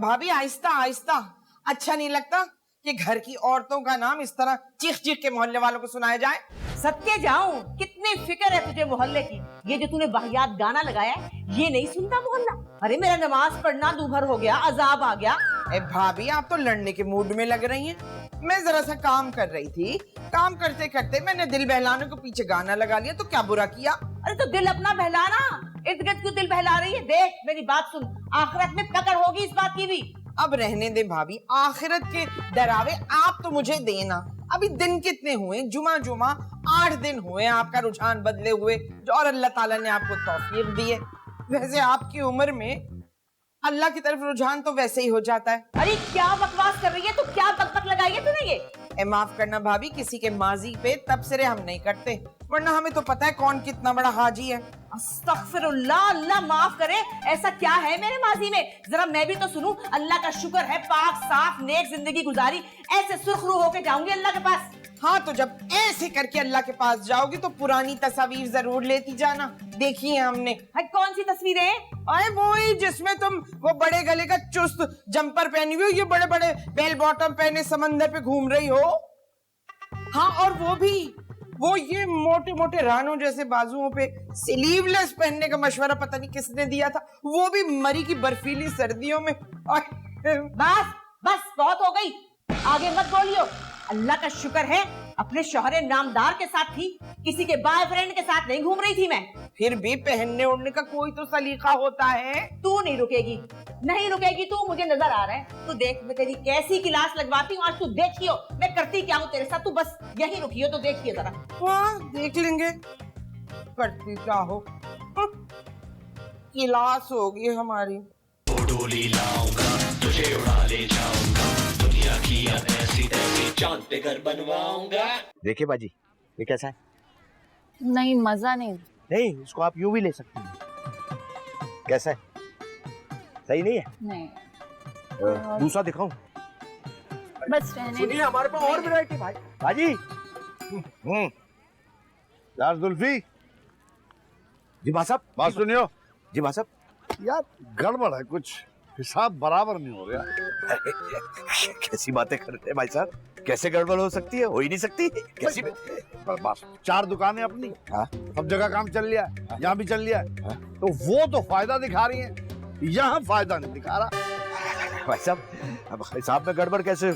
भाभी आहिस्ता आहिस्ता, अच्छा नहीं लगता कि घर की औरतों का नाम इस तरह चीख चीख के मोहल्ले वालों को सुनाया जाए। सत्य जाऊं, कितनी फिक्र है तुझे मोहल्ले की। ये जो तूने वाहियात गाना लगाया है, ये नहीं सुनता मोहल्ला। अरे मेरा नमाज पढ़ना दूभर हो गया, अजाब आ गया। ए भाभी, आप तो लड़ने के मूड में लग रही हैं। मैं जरा सा काम कर रही थी, काम करते करते मैंने दिल बहलाने को पीछे गाना लगा लिया, तो क्या बुरा किया। अरे तो दिल अपना बहलाना, इर्द गिर्द क्यों दिल बहला रही है? देख मेरी बात सुन, आखिरत में पकड़ होगी इस बात की भी। अब रहने दे भाभी, आखिरत के डरावे आप तो मुझे देना। अभी दिन कितने हुए, जुमा जुमा 8 दिन हुए आपका रुझान बदले हुए, और अल्लाह ताला ने आपको तौफीक दी है। वैसे आपकी उम्र में अल्लाह की तरफ रुझान तो वैसे ही हो जाता है। अरे क्या बकवास कर रही है तू, क्या बकबक लगाई है तूने ये? माफ करना भाभी, किसी के माजी पे तबसरे हम नहीं करते, वरना हमें तो पता है कौन कितना बड़ा हाजी है। अस्तगफिरुल्लाह, अल्लाह माफ करे। ऐसा क्या है मेरे माजी में, जरा मैं भी तो सुनूं। अल्लाह का शुक्र है पाक साफ नेक जिंदगी गुजारी, ऐसे सुरखरू होके जाऊंगी अल्लाह के पास। हाँ, तो जब ऐसे करके अल्लाह के पास जाओगी तो पुरानी तस्वीर जरूर लेती जाना, देखी है हमने। कौन सी तस्वीरें? अरे वो ही जिसमें तुम वो बड़े गले का चुस्त जंपर पहनी हुई हो, ये बड़े बड़े बेल बॉटम पहने समंदर पे घूम रही हो। हाँ, और वो भी वो ये मोटे मोटे रानों जैसे बाजुओं पे स्लीवलेस पहनने का मशवरा पता नहीं किसने दिया था, वो भी मरी की बर्फीली सर्दियों में। बस बस बहुत हो गई, आगे मत बोलियो। अल्लाह का शुक्र है अपने शौहरे नामदार के साथ थी, किसी के बॉयफ्रेंड के साथ नहीं घूम रही थी मैं। फिर भी पहनने ओढ़ने का कोई तो सलीका होता है। तू नहीं रुकेगी, नहीं रुकेगी तू, मुझे नजर आ रहा है। तू देख मैं तेरी कैसी क्लास लगवाती हूँ आज, तू देखियो मैं करती क्या हूँ तेरे साथ। तू बस यही रुकियो तो देखिए जरा। हाँ, देख लेंगे करती क्या हो। क्लास होगी हमारी। डोली लाऊंगा, तुझे उड़ा ले जाऊंगा, दुनिया की ऐसी तैसी चांद पे घर बनवाऊंगा। देखिए बाजी, ये कैसा है? नहीं, मजा नहीं। नहीं, इसको आप यूं भी ले सकती हैं। कैसा है? सही नहीं है? नहीं। दूसरा दिखाऊं? बस रहने सुनिए, हमारे पास और वैरायटी भाई। बाजी, यार जुल्फी, जी भाई साहब। बात सुनियो। जी भाई साहब। यार गड़बड़ है, कुछ हिसाब बराबर नहीं हो रहा। कैसी बातें कर रहे हैं भाई साहब? कैसे गड़बड़ हो सकती है? हो ही नहीं सकती। कैसी बस 4 दुकानें अपनी, हाँ? सब जगह काम चल लिया है, यहाँ भी चल लिया है। हाँ? तो वो तो फायदा दिखा रही है, यहाँ फायदा नहीं दिखा रहा। भाई साहब, अब हिसाब में गड़बड़ कैसे?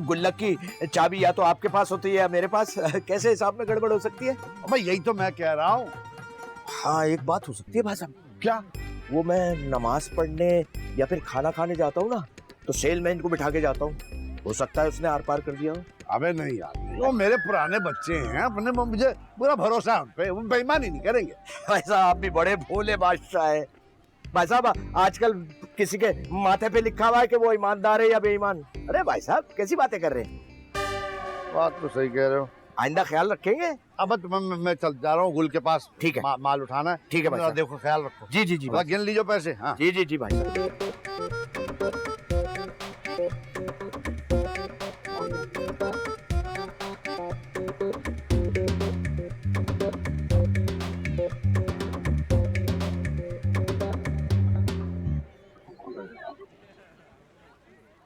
गुल्लक की चाबी या तो आपके पास होती है या मेरे पास, कैसे हिसाब में गड़बड़ हो सकती है? भाई यही तो मैं कह रहा हूँ। हाँ, एक बात हो सकती है भाई साहब। क्या? वो मैं नमाज पढ़ने या फिर खाना खाने जाता हूँ ना, तो सेलमैन को बिठा के जाता हूँ, हो सकता है उसने आर पार कर दिया हो। अबे नहीं यार, वो मेरे पुराने बच्चे हैं, अपने मुझे पूरा भरोसा है उन पे, वो बेईमानी नहीं करेंगे। भाई साहब, आप भी बड़े भोले बादशाह है। भाई साहब, आजकल किसी के माथे पे लिखा हुआ है कि वो ईमानदार है या बेईमान। अरे भाई साहब, कैसी बातें कर रहे हैं? बात तो सही कह रहे हो। आइंदा ख्याल रखेंगे। अब मैं चल जा रहा हूँ गुल के पास। ठीक है। माल उठाना है। ठीक है भाई साहब। देखो ख्याल रखो। जी जी जी। गिन लीजिए पैसे। हाँ जी जी जी भाई साहब।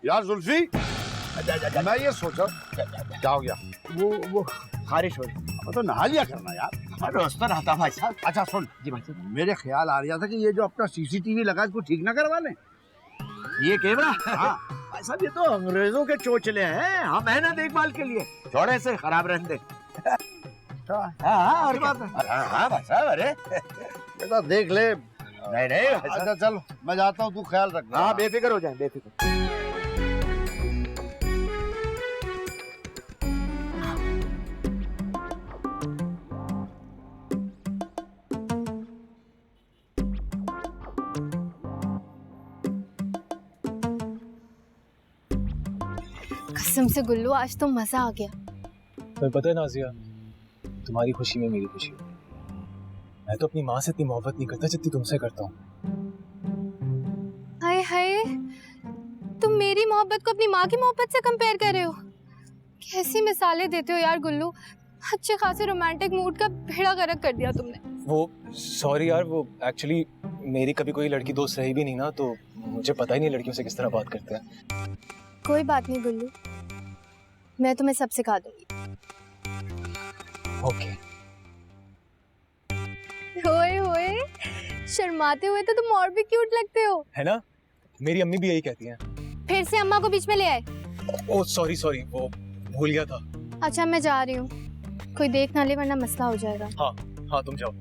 यार जुल्फी, मैं ये सोचा, क्या हो गया? वो खारिश हो रही। तो नहा लिया करना यार। रोस्ता रहता भाई साहब। अच्छा सुन जी भाई साहब, मेरे ख्याल आ रहा था कि ये जो अपना सीसीटीवी लगा इसको ठीक ना करवा लें। ये कैमरा? हाँ भाई साहब, ये तो अंग्रेजों के चोचले हैं, हम है ना देखभाल के लिए, थोड़े से खराब रहने दे। हाँ, और बात है। हाँ भाई साहब, अरे बेटा देख ले। नहीं नहीं। अच्छा चल, मैं जाता हूँ, तू ख्याल रखना। हाँ, बेफिक्र हो जाए, बेफिक्र। कसम से गुल्लू, आज तो मजा आ गया। तुम्हें पता है नाजिया, तुम्हारी खुशी में मेरी खुशी है। मैं तो अपनी माँ से इतनी मोहब्बत नहीं करता जितनी तुमसे करता हूँ। हाय हाय, तुम मेरी मोहब्बत को अपनी माँ की मोहब्बत से कंपेयर कर रहे हो? कैसी मिसालें देते हो यार गुल्लू, अच्छे खासे रोमांटिक मूड का भेड़ा गर्क कर दिया तुमने। वो सॉरी यार, वो एक्चुअली मेरी कभी कोई लड़की दोस्त रही भी नहीं ना, तो मुझे पता ही नहीं लड़कियों से किस तरह बात करते हैं। कोई बात नहीं गुल्लू, मैं तुम्हें सब सिखा दूंगी। ओके। ओए होए, शर्माते हुए तो तुम और भी क्यूट लगते हो। है ना, मेरी अम्मी भी यही कहती हैं। फिर से अम्मा को बीच में ले आए। ओह सॉरी, वो भूल गया था। अच्छा मैं जा रही हूँ, कोई देख ना ले वरना मसला हो जाएगा। हाँ तुम जाओ।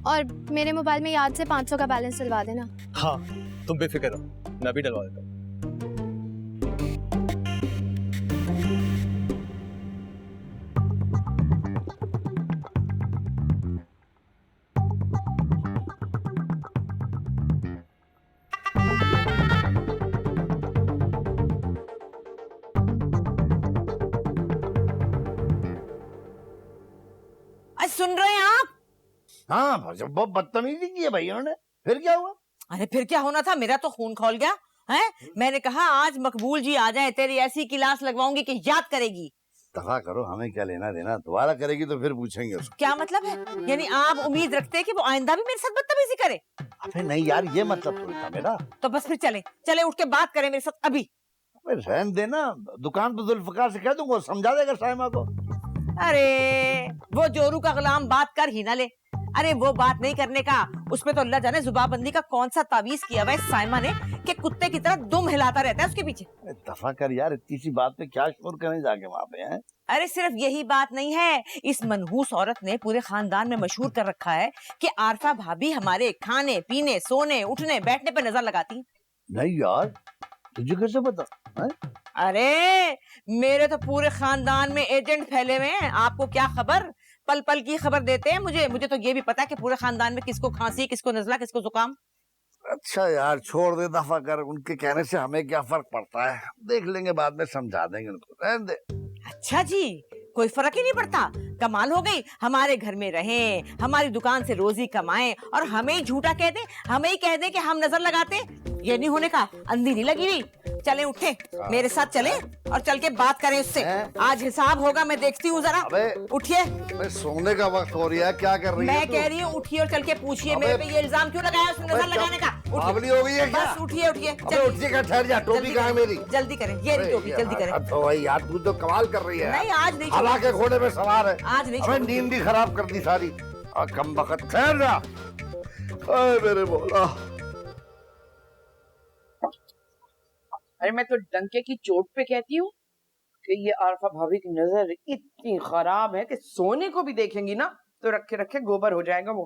और मेरे मोबाइल में याद से 500 का बैलेंस डलवा देना। हाँ तुम बेफिक्र रहो, मैं भी डलवा देता हूँ। सुन रहे हैं आप? हाँ बहुत बदतमीजी की है भाई उन्होंने। फिर क्या हुआ? अरे फिर क्या होना था, मेरा तो खून खौल गया है। मैंने कहा आज मकबूल जी आ जाए, तेरी ऐसी क्लास लगवाऊंगी कि याद करेगी। दफा करो, हमें क्या लेना देना, दोबारा करेगी तो फिर पूछेंगे उसको। क्या मतलब है? यानी आप उम्मीद रखते हैं कि वो आइंदा भी मेरे साथ बदतमीजी करे? अबे नहीं यार, ये मतलब थोड़ी था मेरा। तो बस फिर चले उठ के बात करें मेरे साथ अभी। अबे रहन देना, दुकान पर जुल्फकार से कह दूंगा, समझा देगा साइमा को। अरे वो जोरू का गुलाम बात कर ही ना ले। अरे वो बात नहीं करने का, उसमें तो अल्लाह जाने जुबाबंदी का कौन सा तावीज किया हुआ है साइमा ने कि कुत्ते की तरह दुम हिलाता रहता है उसके पीछे। दफा कर यार, इतनी सी बात पे क्या शोर करें जाके वहाँ पे हैं? अरे सिर्फ यही बात नहीं है, इस मनहूस औरत ने पूरे खानदान में मशहूर कर रखा है कि आरफा भाभी हमारे खाने पीने सोने उठने बैठने पर नजर लगाती। नहीं यार, तुझे कैसे पता है? अरे मेरे तो पूरे खानदान में एजेंट फैले हुए हैं, आपको क्या खबर? पल पल की खबर देते हैं मुझे तो ये भी पता है कि पूरे खानदान में किसको खांसी, किसको नजला, किसको जुकाम। अच्छा यार छोड़ दे, दफा कर, उनके कहने से हमें क्या फर्क पड़ता है, देख लेंगे बाद में, समझा देंगे उनको, रहने दे। अच्छा जी, कोई फर्क ही नहीं पड़ता? कमाल हो गई, हमारे घर में रहें, हमारी दुकान से रोजी कमाएं और हमें ही झूठा कह दे, हमें ही कह दे कि हम नजर लगाते। ये नहीं होने का, अंधी नहीं लगी हुई। चले उठे, मेरे साथ चले और चल के बात करें उससे। आज हिसाब होगा, मैं देखती हूँ जरा। उठिए, सोने का वक्त हो रहा है, क्या कर रही है? मैं कह रही हूँ उठिए और चल के पूछिए मेरे पे ये इल्जाम क्यों लगाया उसने नजर लगाने का। बावली हो गई है क्या? बस उठिए उठिए का, ठहर जा, टोपी कहाँ है मेरी? जल्दी करें, ये रही टोपी, जल्दी करें। तो भाई यार तू तो कमाल कर रही है। नहीं आज नहीं, हवा के घोड़े में सवार है। आज नहीं, हमें नींद भी खराब कर दी सारी। और कम वक्त ठहर जा। मेरे बोला, अरे मैं तो डंके की चोट पे कहती हूँ कि ये आरफा भाभी की नजर इतनी खराब है कि सोने को भी देखेंगी ना तो रखे रखे गोबर हो जाएगा वो।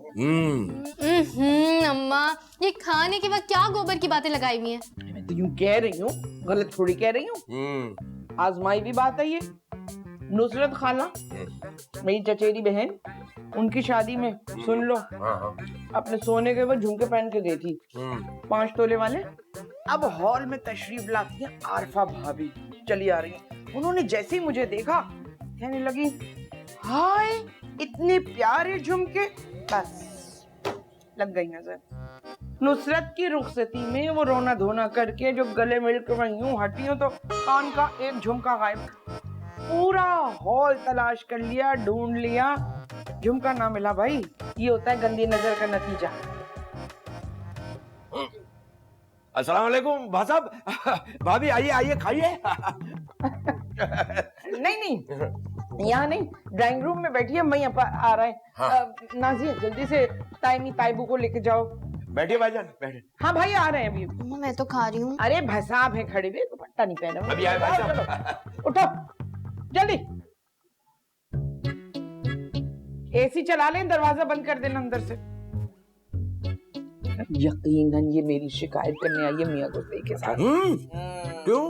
अम्मा, ये खाने के वक्त क्या गोबर की बातें लगाई हुई हैं? मैं तो यूं कह रही हूँ, गलत थोड़ी कह रही हूँ। आजमाई भी बात है ये। नुसरत खाला, मेरी चचेरी बहन, उनकी शादी में सुन लो, अपने सोने के वो झुमके पहन के गई थी, 5 तोले वाले। अब हॉल में तशरीफ लाती है आरफा भाभी, चली आ रही है। उन्होंने जैसे ही मुझे देखा कहने लगी, हाय इतने प्यारे झुमके। बस लग गई नजर। नुसरत की रुखसती में वो रोना धोना करके जो गले मिलकर मैं यूं हटी हूं तो कान का एक झुमका गायब। पूरा हॉल तलाश कर लिया, ढूंढ लिया, झुमका ना मिला। भाई ये होता है गंदी नजर का नतीजा। अस्सलाम वालेकुम भाई साहब, भाभी आइए आइए खाइए। नहीं यहाँ नहीं, ड्राइंग रूम में बैठिए, मैं यहाँ पर आ रहा है। हाँ। नाजिया जल्दी से ताइमी ताइबू को लेके जाओ। बैठिए भाईजान, बैठिए। हाँ भाई आ रहे हैं अभी। मैं तो खा रही हूँ। अरे भसाब है खड़े हुए, दुपट्टा नहीं पहना हुआ। अभी आए भाई साहब। उठो जल्दी, एसी चला लें, दरवाजा बंद कर देना अंदर से। यकीनन ये मेरी शिकायत करने आई है मियां गुस्से के साथ। क्यों?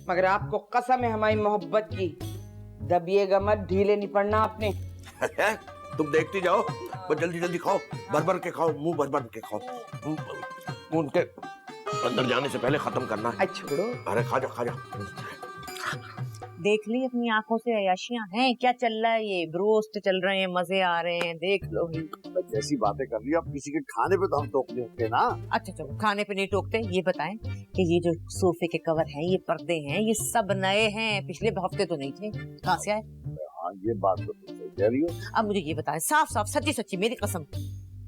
मगर आपको कसम है हमारी मोहब्बत की, दबिएगा मत, ढीले नहीं पड़ना आपने। तुम देखती जाओ, बस जल्दी जल्दी खाओ, भर भर के खाओ, मुंह भर भर के खाओ। मुंह के अंदर जाने से पहले खत्म करना है। अच्छा बड़ो, अरे खा जा खा जा। देख ली अपनी आंखों से अयाशियां हैं, क्या चल रहा है? ये ब्रोस्ट चल रहे हैं, मजे आ रहे हैं, देख लो ही। जैसी बातें कर रही हो, अब किसी के खाने पे तो हम टोकते होंगे ना। अच्छा चलो, खाने पे नहीं टोकते। ये बताएं कि ये जो सोफे के कवर हैं, ये पर्दे हैं, ये सब नए हैं, पिछले हफ्ते तो नहीं थे, कहाँ से आए? हाँ ये बात तो तुम सही कह रही हो। अब मुझे ये बताएं साफ साफ, सच्ची सच्ची, मेरी कसम,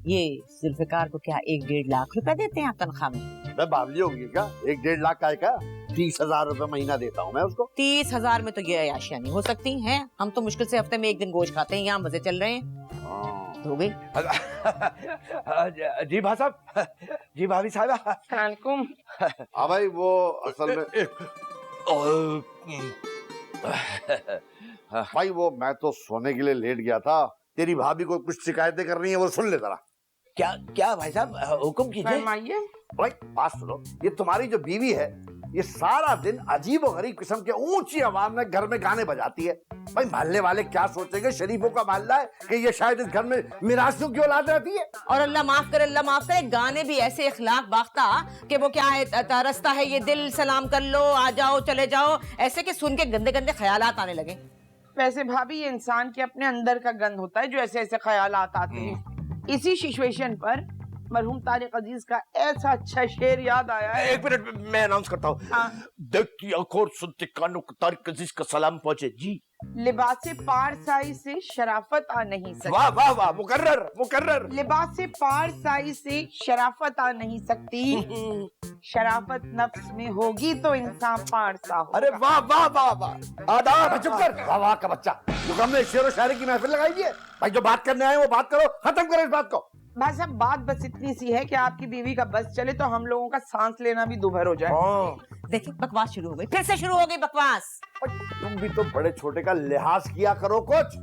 ये जुल्फिकार को क्या 1-1.5 लाख रुपए देते हैं आप तनख्वाह में? मैं बावली होगी क्या? 1-1.5 लाख का का 30,000 रुपए महीना देता हूँ मैं उसको। 30,000 में तो ये अयाशियां नहीं हो सकती हैं। हम तो मुश्किल से हफ्ते में 1 दिन गोश्त खाते हैं, यहाँ मजे चल रहे हैं। हो गई? जी भाई साहब, जी भाभी साहबा। वालेकुम। हाँ भाई, वो असल में भाई वो मैं तो सोने के लिए लेट गया था। तेरी भाभी को कुछ शिकायतें करनी है, वो सुन ले जरा। क्या क्या भाई साहब, हुक्म कीजिए। फरमाइए। भाई बात सुनो, ये तुम्हारी जो बीवी है ये सारा दिन अजीब और गरीब किस्म के ऊंची आवाज में घर में गाने बजाती है। भाई मोहल्ले वाले क्या सोचेंगे? शरीफों का मोहल्ला है कि ये शायद इस घर में मिरासियों की औलाद रहती है। और अल्लाह माफ करे, गाने भी ऐसे इखलाक बाख्ता कि वो क्या है, तरसता है ये दिल, सलाम कर लो, आ जाओ चले जाओ, ऐसे कि सुन के गंदे गंदे ख्यालात आने लगे। वैसे भाभी ये इंसान के अपने अंदर का गंद होता है जो ऐसे ऐसे ख्यालात आते हैं। इसी सिचुएशन पर मरहूम तारिक अजीज का ऐसा अच्छा शेर याद आया है। एक मिनट मैं अनाउंस करता हूँ। देखती आंखों और सुनती कानों को तारिक अजीज का सलाम पहुंचे जी। लिबासे पारसाई से शराफत आ नहीं सकती। वाह वाह वाह, मुकर्रर मुकर्रर। लिबासे पारसाई से शराफत आ नहीं सकती, शराफत नफ्स में होगी तो इंसान पारसा होगा। अरे वाह वाह वाह वाह, आदाब। चुप कर, वाह वाह का बच्चा। जो हमने शेर और शायरी की महफिल लगाई है। भाई जो बात करने आए वो बात करो, खत्म करो इस बात को। भाई साहब बात बस इतनी सी है कि आपकी बीवी का बस चले तो हम लोगों का सांस लेना भी दुभर हो जाए। देखिए बकवास शुरू हो गई, फिर से शुरू हो गई बकवास। तुम भी तो बड़े छोटे का लिहाज किया करो कुछ।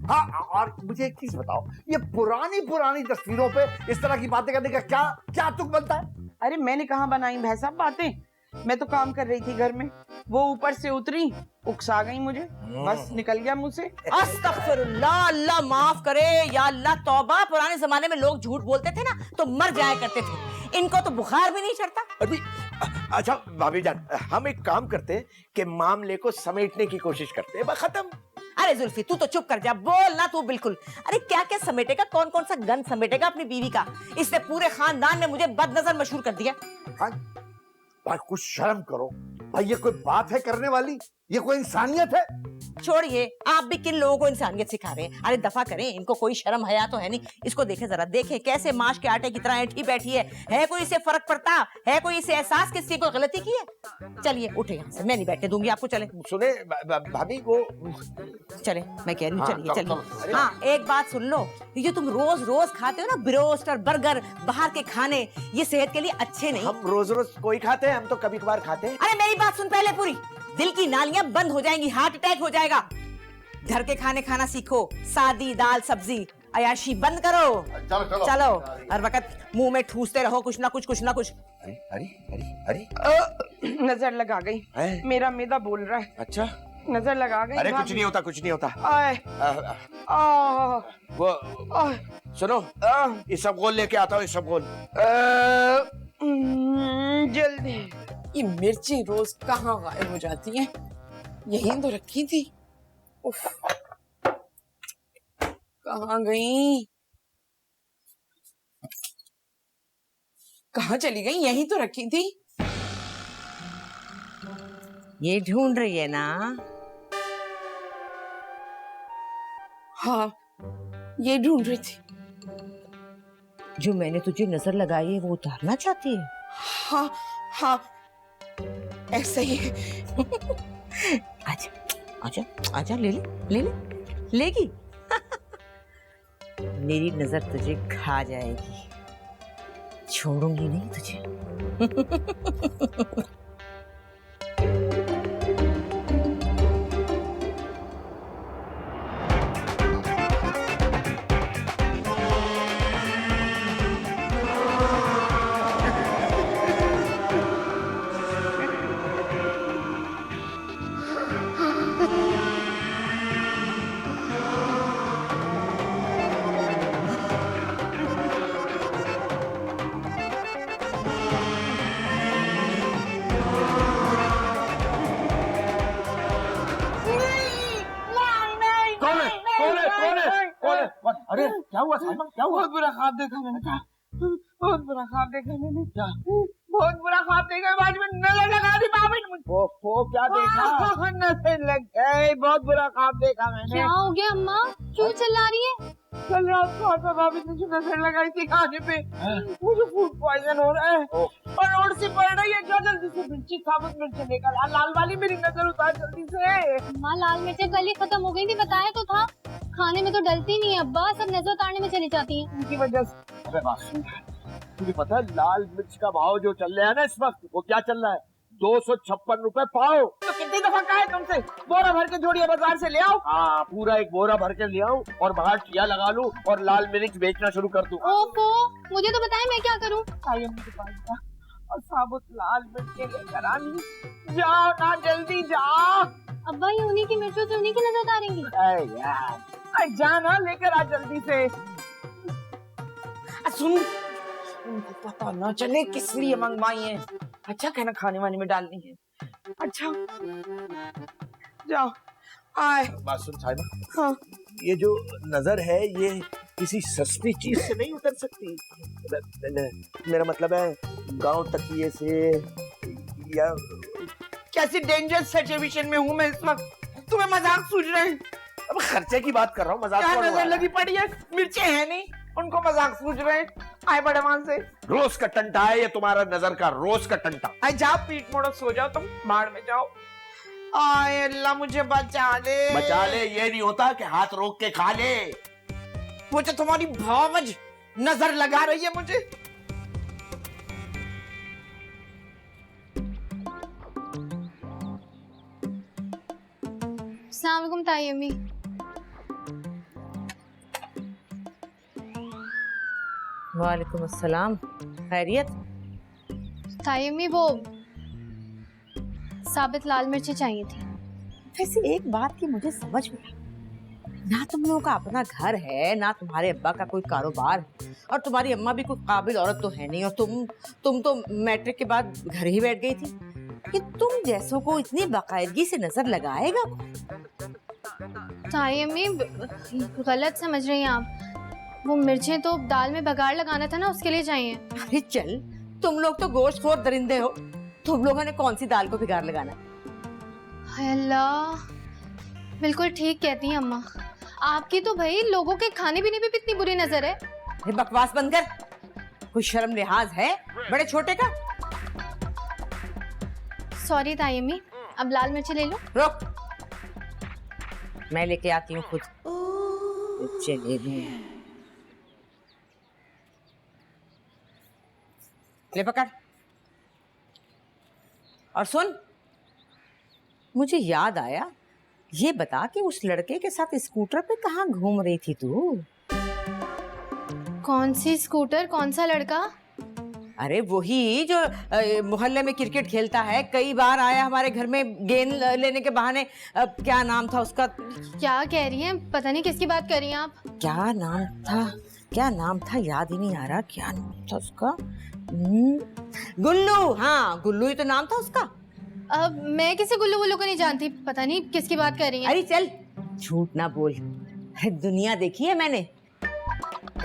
हाँ, और मुझे एक चीज बताओ, ये पुरानी पुरानी तस्वीरों पे इस तरह की बातें करने का क्या क्या तुक बनता है? अरे मैंने कहाँ बनाई भाई साहब बातें, मैं तो काम कर रही थी घर में, वो ऊपर से उतरी, उकसा गई मुझे, बस निकल गया मुंह से। अस्तगफिरुल्लाह, अल्लाह माफ करे, या अल्लाह तौबा। पुराने जमाने में लोग झूठ बोलते थे ना तो मर जाया करते थे, इनको तो बुखार भी नहीं चढ़ता। अभी अच्छा भाभी जान, हम एक काम करते हैं कि मामले को समेटने की कोशिश करते हैं, बस खत्म। अरे जुल्फी तू तो चुप कर जा, बोल ना तू बिल्कुल। अरे क्या क्या समेटेगा, कौन कौन सा गंद समेटेगा अपनी बीवी का? इसने पूरे खानदान में मुझे बदनजर मशहूर कर दिया। भाई कुछ शर्म करो भाई, ये कोई बात है करने वाली? ये कोई इंसानियत है? छोड़िए, आप भी किन लोगों को इंसानियत सिखा रहे हैं? अरे दफा करें, इनको कोई शर्म हया तो है नहीं। इसको देखे जरा, देखे कैसे माश के आटे की तरह ऐठी बैठी है कोई इसे फर्क पड़ता है? कोई इसे एहसास किसी को गलती की है? चलिए उठे यहाँ से, मैं नहीं बैठने दूंगी आपको। चले सुने भाभी को, चले, मैं कह रही हूँ हाँ, चलिए चलो, चलिए। हाँ एक बात सुन लो, ये जो तुम रोज रोज खाते हो ना ब्रोस्ट और बर्गर, बाहर के खाने, ये सेहत के लिए अच्छे नहीं। हम रोज रोज कोई खाते हैं? हम तो कभी कभार खाते हैं। अरे मेरी बात सुन पहले पूरी, दिल की नालियां बंद हो जाएंगी, हार्ट अटैक हो जाएगा। घर के खाने खाना सीखो, सादी दाल सब्जी, अयाशी बंद करो। चलो हर वक्त मुंह में ठूसते रहो कुछ ना कुछ कुछ ना कुछ। अरे अरे अरे अरे, नजर लगा गई, मेरा मैदा बोल रहा है। अच्छा, नजर लगा गई। अरे कुछ नहीं होता, कुछ नहीं होता। आए, वो सुनो, ये सब गोल लेके आता हूँ, ये सब गोल। जल्दी। ये मिर्ची रोज कहाँ गायब हो जाती हैं? यहीं तो रखी थी। उफ, कहाँ गई? कहाँ चली गई? यहीं तो रखी थी। ये ढूंढ रही है ना? हाँ, ये ढूंढ रही थी। जो मैंने तुझे नजर लगाई है वो उतारना चाहती है? हाँ हाँ, ऐसा ही है। आजा आजा आजा, ले ले ले ले, लेगी। मेरी नजर तुझे खा जाएगी, छोड़ूंगी नहीं तुझे। अरे क्या हुआ सालमा, क्या हुआ? बहुत बुरा ख्वाब देखा मैंने, कहा बहुत बुरा ख्वाब देखा मैंने। क्या? बहुत बुरा ख्वाब देखा, बाद में नजर लगा दी बाबी ने मुझे। वो क्या देखा? नजर लग गई, बहुत बुरा ख्वाब देखा मैंने। क्या हो गया अम्मा, क्यों चिल्ला रही है? कल रात को आशा भाभी ने जो नजर लगाई थी खाने पे, मुझे फूड पॉइजन हो रहा है और रोड से पड़ रही है। क्या जल्दी से मिर्ची, साबुत मिर्ची लेकर आ, लाल वाली मेरी नजर उतार जल्दी से। अम्मा लाल मिर्चें कल ही खत्म हो गई थी, बताया तो था। खाने में तो डलती नहीं है अब्बा, सब नजर उतारने में चली जाती हैं। उनकी वजह से। अरे बात सुन, तुझे पता है लाल मिर्च का भाव जो चल रहा है ना इस वक्त, वो क्या चल रहा है? 256 रुपए पाव। तो कितनी दफा कहा है तुमसे, बोरा भर के जोड़िया बाजार से ले आओ। हाँ, पूरा एक बोरा भर के ले आऊं और बाहर ठिया लगा लूं और लाल मिर्च बेचना शुरू कर दूं। ओफो, मुझे तो बताएं मैं क्या करूं? आइए मेरे पास जा और साबुत लाल मिर्ची लेकर आनी। जाओ ना, जल्दी जाओ। अब्बा ये उन्हीं की मिर्चों से उन्हीं की नजर उतारेंगी। अरे यार, अरे जा ना, लेकर आ जल्दी से। सुन, उनको पता ना चले किस लिए मंगवाई है। अच्छा कहना खाने वाने में डालनी है। अच्छा जाओ आए। बात सुन साहिबा, हाँ ये जो नजर है ये किसी सस्ती चीज से नहीं उतर सकती। मेरा मतलब है गांव तकिए से या कैसी डेंजरस सिचुएशन में हूँ मैं इस वक्त, तुम्हें मजाक सूझ रहे हैं? अब खर्चे की बात कर रहा हूँ, मजाक क्या कौन नजर उड़ा रहा है? लगी पड़ी है, मिर्चें हैं नहीं, उनको मजाक सूझ रहे हैं। आए बड़े मान से। रोज का टंटा है ये तुम्हारा, नजर का रोज का टंटा। आए जाओ, पीठ मोड़ो सो जाओ, तुम बाढ़ में जाओ। आए अल्लाह मुझे बचा ले। बचा ले ये नहीं होता कि हाथ रोक के खा ले। वो जो तुम्हारी भावज नजर लगा रही है मुझे। अस्सलाम वालेकुम ताई अम्मी। वालेकुम अस्सलाम, खैरियत? ताई अम्मी वो साबित लाल मिर्ची चाहिए थी। वैसे एक बात की मुझे समझ में आई, ना तुम लोगों का अपना घर है, ना तुम्हारे अब्बा का कोई कारोबार है, और तुम्हारी अम्मा भी कोई काबिल औरत तो है नहीं, और तुम तो मैट्रिक के बाद घर ही बैठ गई थी। कि तुम जैसों को इतनी बाकायदगी से नजर लगाएगा? ताई अम्मी गलत समझ रही हैं आप, वो मिर्चें तो दाल में बघाड़ लगाना था ना, उसके लिए चाहिए। अरे चल, तुम लोग तो गोश्तखोर दरिंदे हो, तुम लोगों ने कौन सी दाल को बिगाड़ लगाना है? हाय अल्लाह, बिल्कुल ठीक कहती हैं अम्मा। आपकी तो भाई लोगों के खाने पीने पे भी इतनी बुरी नजर है। अरे बकवास बंद कर, कोई शर्म लिहाज है बड़े छोटे का? सॉरी ताई अम्मी, अब लाल मिर्ची ले लो। रुक, मैं लेके आती हूँ खुद। चले ले पकड़। और सुन, मुझे याद आया, ये बता कि उस लड़के के साथ स्कूटर पे कहाँ घूम रही थी तू? कौन सी स्कूटर, कौन सा लड़का? अरे वही जो मोहल्ले में क्रिकेट खेलता है, कई बार आया हमारे घर में गेंद लेने के बहाने। क्या नाम था उसका? क्या कह रही हैं? पता नहीं किसकी बात कर रही हैं आप। क्या नाम था, क्या नाम था, याद ही नहीं आ रहा। क्या नाम था उसका? गुल्लू। हाँ, गुल्लू ही तो नाम था उसका। अब मैं किसी गुल्लू गुल्लू को नहीं जानती, पता नहीं किसकी बात कर रही हैं। अरे चल, झूठ ना बोल। अरे दुनिया देखी है मैंने,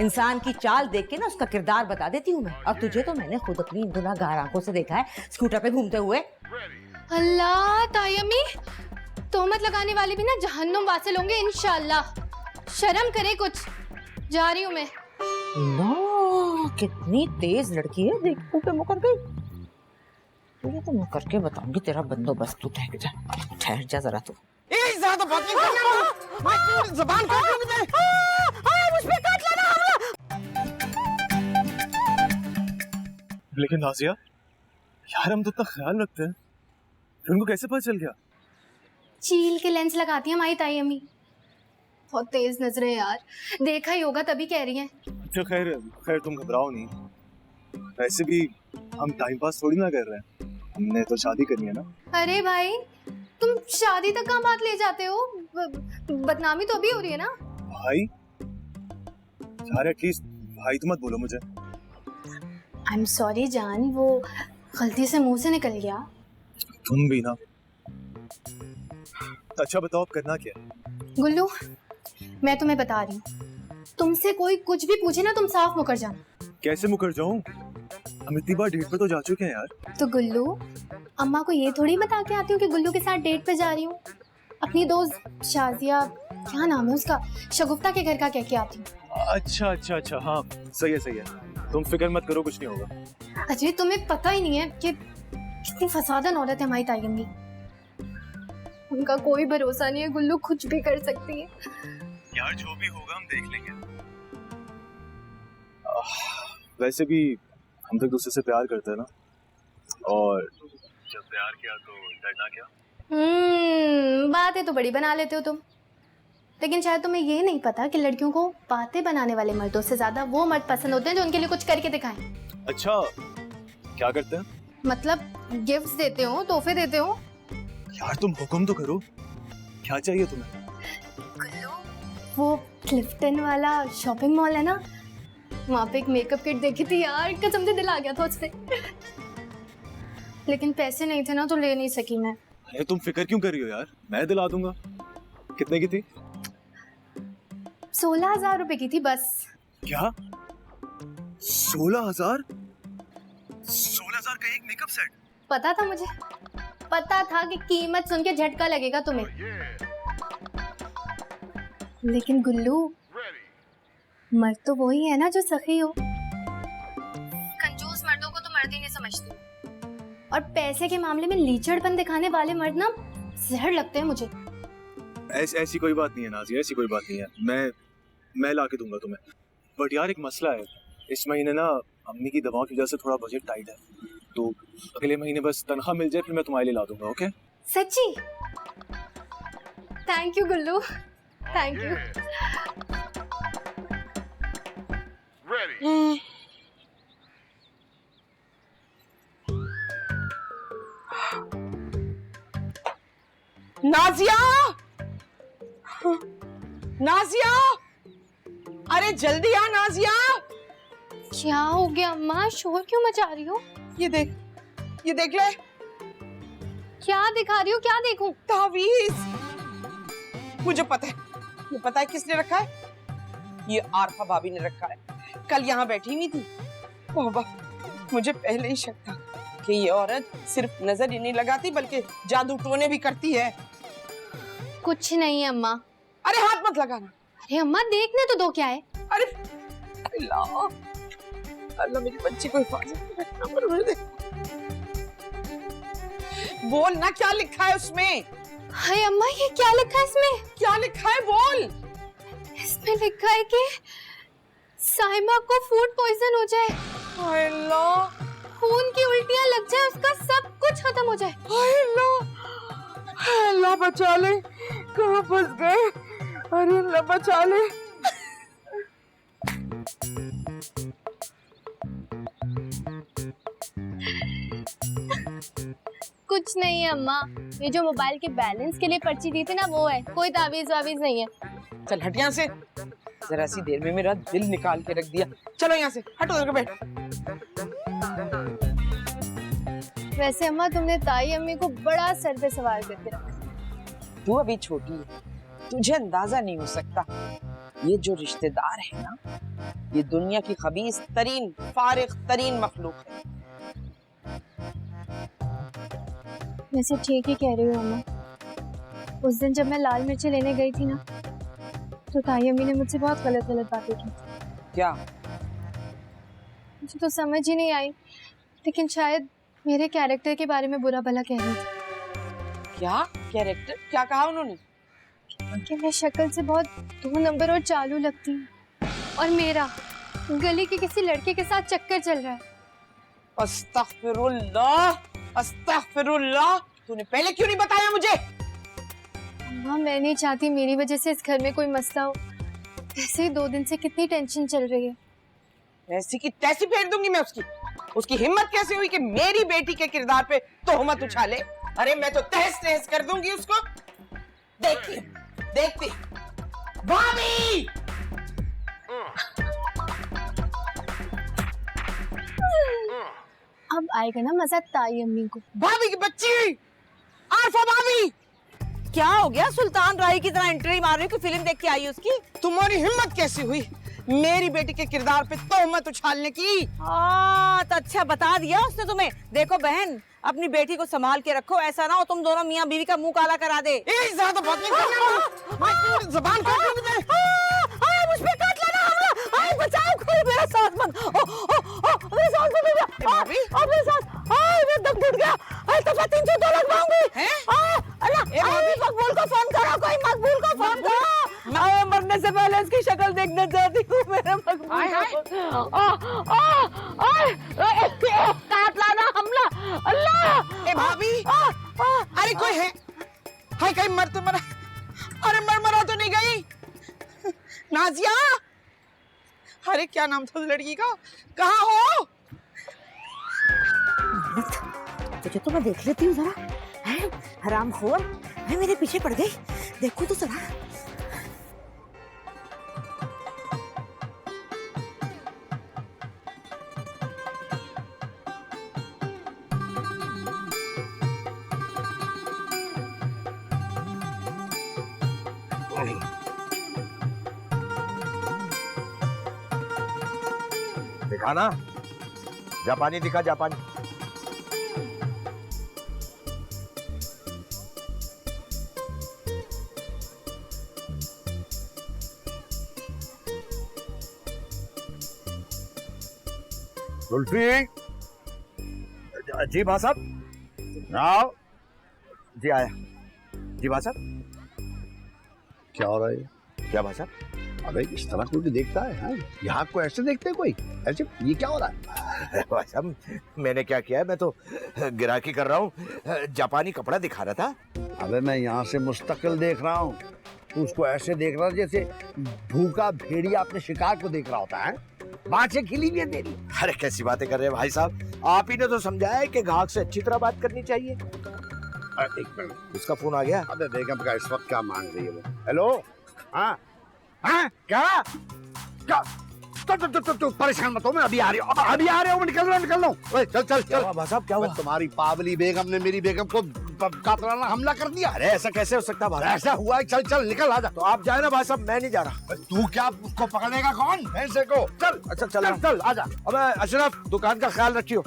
इंसान की चाल देख के ना उसका किरदार बता देती हूँ मैं। और तुझे तो मैंने खुद अपनी गुनाहगार आंखों से देखा है स्कूटर पे घूमते हुए। अल्लाह ताई अम्मी, तोहमत लगाने वाले भी ना जहन्नुम वासिल होंगे इंशाल्लाह। शर्म करे कुछ। जा रही हूँ मैं। नो, कितनी तेज लड़की है, देख मुँह मुकर गई। तुझे तो मैं करके बताऊंगी तेरा बंदोबस्त। तू ठहर जा जरा। तू ज्यादा बात नहीं करना, मैं ज़बान काट लूंगी। मुझ पे काट लेना हमला। लेकिन नाजिया, यार हम तो इतना ख्याल रखते हैं, फिर उनको कैसे पता चल गया? चील के लेंस लगाती हैं हमारी ताई अम्मी। बहुत तेज नजरें यार, देखा ही होगा तभी कह रही हैं। अच्छा खैर खैर, तुम घबराओ नहीं। वैसे भी हम टाइम पास थोड़ी ना कर रहे हैं, हमने तो शादी करनी है ना। अरे भाई, तुम शादी तक कहाँ बात ले जाते हो? बदनामी तो अभी हो रही है ना। भाई यार, एटलीस्ट भाई तो मत बोलो मुझे। आई एम सॉरी जान, वो गलती से मुंह से निकल गया। तुम भी ना। अच्छा बताओ, अब करना क्या है? गुल्लू, मैं तुम्हें बता रही हूँ, तुमसे कोई कुछ भी पूछे ना, तुम साफ मुकर जाना। कैसे मुकर जाऊं? हम इतनी बार डेट पे तो जा चुके हैं यार। तो गुल्लू, अम्मा को ये थोड़ी बता के आती हूँ कि गुल्लू के साथ डेट पे जा रही हूँ। अपनी दोस्त शाजिया, क्या नाम है उसका, शगुफ्ता के घर का कह के आती हूँ। अच्छा अच्छा अच्छा, हाँ सही है, तुम फिक्र मत करो, कुछ नहीं होगा। अजय तुम्हें पता ही नहीं है कि कितनी फसादन औरत है हमारी ताई अम्मी। उनका कोई भरोसा नहीं है, गुल्लू कुछ भी कर सकती है। यार जो भी होगा हम देख लेंगे। वैसे भी हम तो एक दूसरे से प्यार करते हैं ना, और जब प्यार किया तो डरना क्या। बातें तो बड़ी बना लेते हो तुम, लेकिन शायद तुम्हें ये नहीं पता कि लड़कियों को बातें बनाने वाले मर्दों से ज्यादा वो मर्द पसंद होते हैं जो उनके लिए कुछ करके दिखाएं। अच्छा क्या करते हैं? मतलब गिफ्ट्स देते हो, तोहफे देते हो। यार तुम हुक्म तो करो, क्या चाहिए तुम्हें? वो क्लिफ्टन वाला शॉपिंग मॉल है ना, वहाँ पे एक मेकअप किट देखी थी यार, कसम से दिल आ गया था उससे। लेकिन पैसे नहीं थे ना तो ले नहीं सकी मैं। अरे तुम फिक्र क्यों कर रही हो यार, मैं दिला दूंगा। कितने की थी? 16,000 रुपए की थी बस। क्या 16,000? 16,000 का एक मेकअप सेट? पता था मुझे, पता था कि कीमत सुन के झटका लगेगा तुम्हें। लेकिन गुल्लू, मर्द तो वही है ना जो सखी हो। कंजूस मर्दों को तो मर्द ही नहीं समझती, और पैसे के मामले में लीचड़पन दिखाने वाले मर्द ना जहर लगते हैं मुझे। ऐसी कोई बात नहीं है नाज़िया, ऐसी कोई बात नहीं है, मैं ला के दूंगा तुम्हें। बट यार एक मसला है, इस महीने ना अम्मी की दवाओं की वजह से थोड़ा बजट टाइट है, तो अगले महीने बस तनख्वाह मिल जाए फिर मैं तुम्हारे लिए ला दूंगा। ओके? सच्ची? Thank you Gullu, thank you. Nazia, Nazia, अरे जल्दी आ नाजिया। क्या हो गया अम्मा, शोर क्यों मचा रही हो? ये देख ले। क्या दिखा रही हो? क्या देखूं? तावीज। मुझे पता है, ये पता है किसने रखा है? ये आरफा भाभी ने रखा है। कल यहाँ बैठी हुई थी, बाबा मुझे पहले ही शक था कि ये औरत सिर्फ नजर ही नहीं लगाती बल्कि जादू टोने भी करती है। कुछ नहीं है अम्मा। अरे हाथ मत लगाना। अरे अम्मा देखने तो दो क्या है। अरे अल्लाह, अल्लाह मेरी बच्ची को हिफाजत में रखना। पर बोल ना क्या लिखा है उसमें? हाय अम्मा, ये क्या लिखा है इसमें? क्या लिखा है बोल। इसमें लिखा है कि साइमा को फूड पॉइजन हो जाए, हाय अल्लाह, खून की उल्टियां लग जाए, उसका सब कुछ खत्म हो जाए। हाय अल्लाह, हाय अल्लाह बचा ले। कहाँ फंस गए? अरे अल्लाह बचा ले। कुछ नहीं है अम्मा, ये जो मोबाइल के बैलेंस के लिए पर्ची दी थी ना वो है, कोई तावीज वावीज नहीं है। चल हट यहाँ से, जरा सी देर में मेरा दिल निकाल के रख दिया। चलो यहाँ से हटो, उधर बैठ। वैसे अम्मा तुमने ताई अम्मी को बड़ा सर पे सवार करके रखा। तू अभी छोटी है, तुझे अंदाजा नहीं हो सकता। ये जो रिश्तेदार है ना, ये दुनिया की खबीस तरीन फारिग तरीन मखलूक है। वैसे ठीक ही कह रही हो अम्मा। उस दिन जब मैं लाल मिर्ची लेने गई थी ना, तो ताई अम्मी ने मुझसे बहुत गलत बातें की। क्या? मुझे तो समझ ही नहीं आई, लेकिन शायद मेरे कैरेक्टर के बारे में बुरा भला कह रही थी। क्या कैरेक्टर? क्या कहा उन्होंने? कि मैं शक्ल से बहुत 2 नंबर और चालू लगती हूँ, और मेरा गली के किसी लड़के के साथ चक्कर चल रहा है। अस्तगफिरुल्लाह, अस्तगफिरुल्लाह। तूने पहले क्यों नहीं बताया मुझे? अम्मा मैं नहीं चाहती मेरी वजह से इस घर में कोई मसला हो। ऐसे ही 2 दिन से कितनी टेंशन चल रही है। ऐसी की तैसी फेर दूंगी मैं उसकी। उसकी हिम्मत कैसे हुई कि मेरी बेटी के किरदार पे तोहमत उछाले? अरे मैं तो तहस नहस कर दूंगी उसको। देखती देखती। भाभी, अब आएगा ना मजा ताई अम्मी को। भाभी की बच्ची, आरफा भाभी। क्या हो गया? सुल्तान राही की तरह एंट्री मार रही हो कि फिल्म देख के आई हो उसकी? तुम्हारी हिम्मत कैसे हुई मेरी बेटी के किरदार पे तोहमत उछालने की? तो अच्छा बता दिया उसने तुम्हें। देखो बहन, अपनी बेटी को संभाल के रखो, ऐसा ना हो तुम दोनों मियाँ बीवी का मुंह काला करा दे। ज्यादा बात नहीं करना। मैं जबान काट दूंगी। मुझ पे काट लेना हमला सांस बंद। मेरी सांस बंद हो गया। भाभी? मेरी सांस, मेरा दम घुट गया। तो मैं 302 लगवाऊंगी। हैं? अल्लाह, मकबूल को फोन करो, कोई मकबूल को फोन करो। मरने से पहले इसकी शक्ल देखना चाहती हूँ मेरे मकबूल हाय, हाय। कातलाना हमला, अल्लाह। ए भाभी, अरे कोई है? हाय कहीं मर तो मरा, अरे मरा तो नहीं गई नाजिया? अरे क्या नाम था उस लड़की का? कहाँ हो? तुझे तो मैं देख लेती हूँ जरा। हरामखोर, मेरे पीछे पड़ गई। देखो तो जरा। दिखा ना, जापानी दिखा, जापानी। जुल्फी, जी भाई साहब। आओ जी, आया जी भाई साहब। क्या हो रहा है? क्या भाई साहब? अबे इस तरह कोई देखता है? हाँ? यहाँ को ऐसे देखते हैं कोई? ऐसे ये क्या हो रहा है? भाई साहब, मैंने क्या किया है? मैं तो गिराकी कर रहा हूँ, जापानी कपड़ा दिखा रहा था। अबे मैं यहाँ से मुस्तकिल देख रहा हूँ, तू उसको ऐसे देख रहा है जैसे भूखा भेड़िया अपने शिकार को देख रहा होता है। बातें खिली हुई है तेरी। अरे कैसी बातें कर रहे हैं भाई साहब? आप ही ने तो समझाया है कि ग्राहक से अच्छी तरह बात करनी चाहिए। एक मिनट, उसका फोन आ गया। अबे बेगम का इस वक्त क्या मांग रही है वो? हेलो, हाँ हाँ, क्या क्या? तो परेशान मत हो, मैं अभी आ रही हूँ, अभी आ रहा हूँ, मैं निकल रहा हूँ। ओए, चल चल क्या चल। हुआ भाई साहब, क्या हुआ? तुम्हारी पावली बेगम ने मेरी बेगम को कातराना हमला कर दिया। अरे ऐसा कैसे हो सकता है भाई? ऐसा हुआ है, चल चल निकल, आजा। तो आप जाए ना भाई साहब, मैं नहीं जा रहा। तू क्या उसको पकड़ेगा? कौन भैंसे को? चल अच्छा चल चल चल, आजा। अबे अशरफ, दुकान का ख्याल रखियो।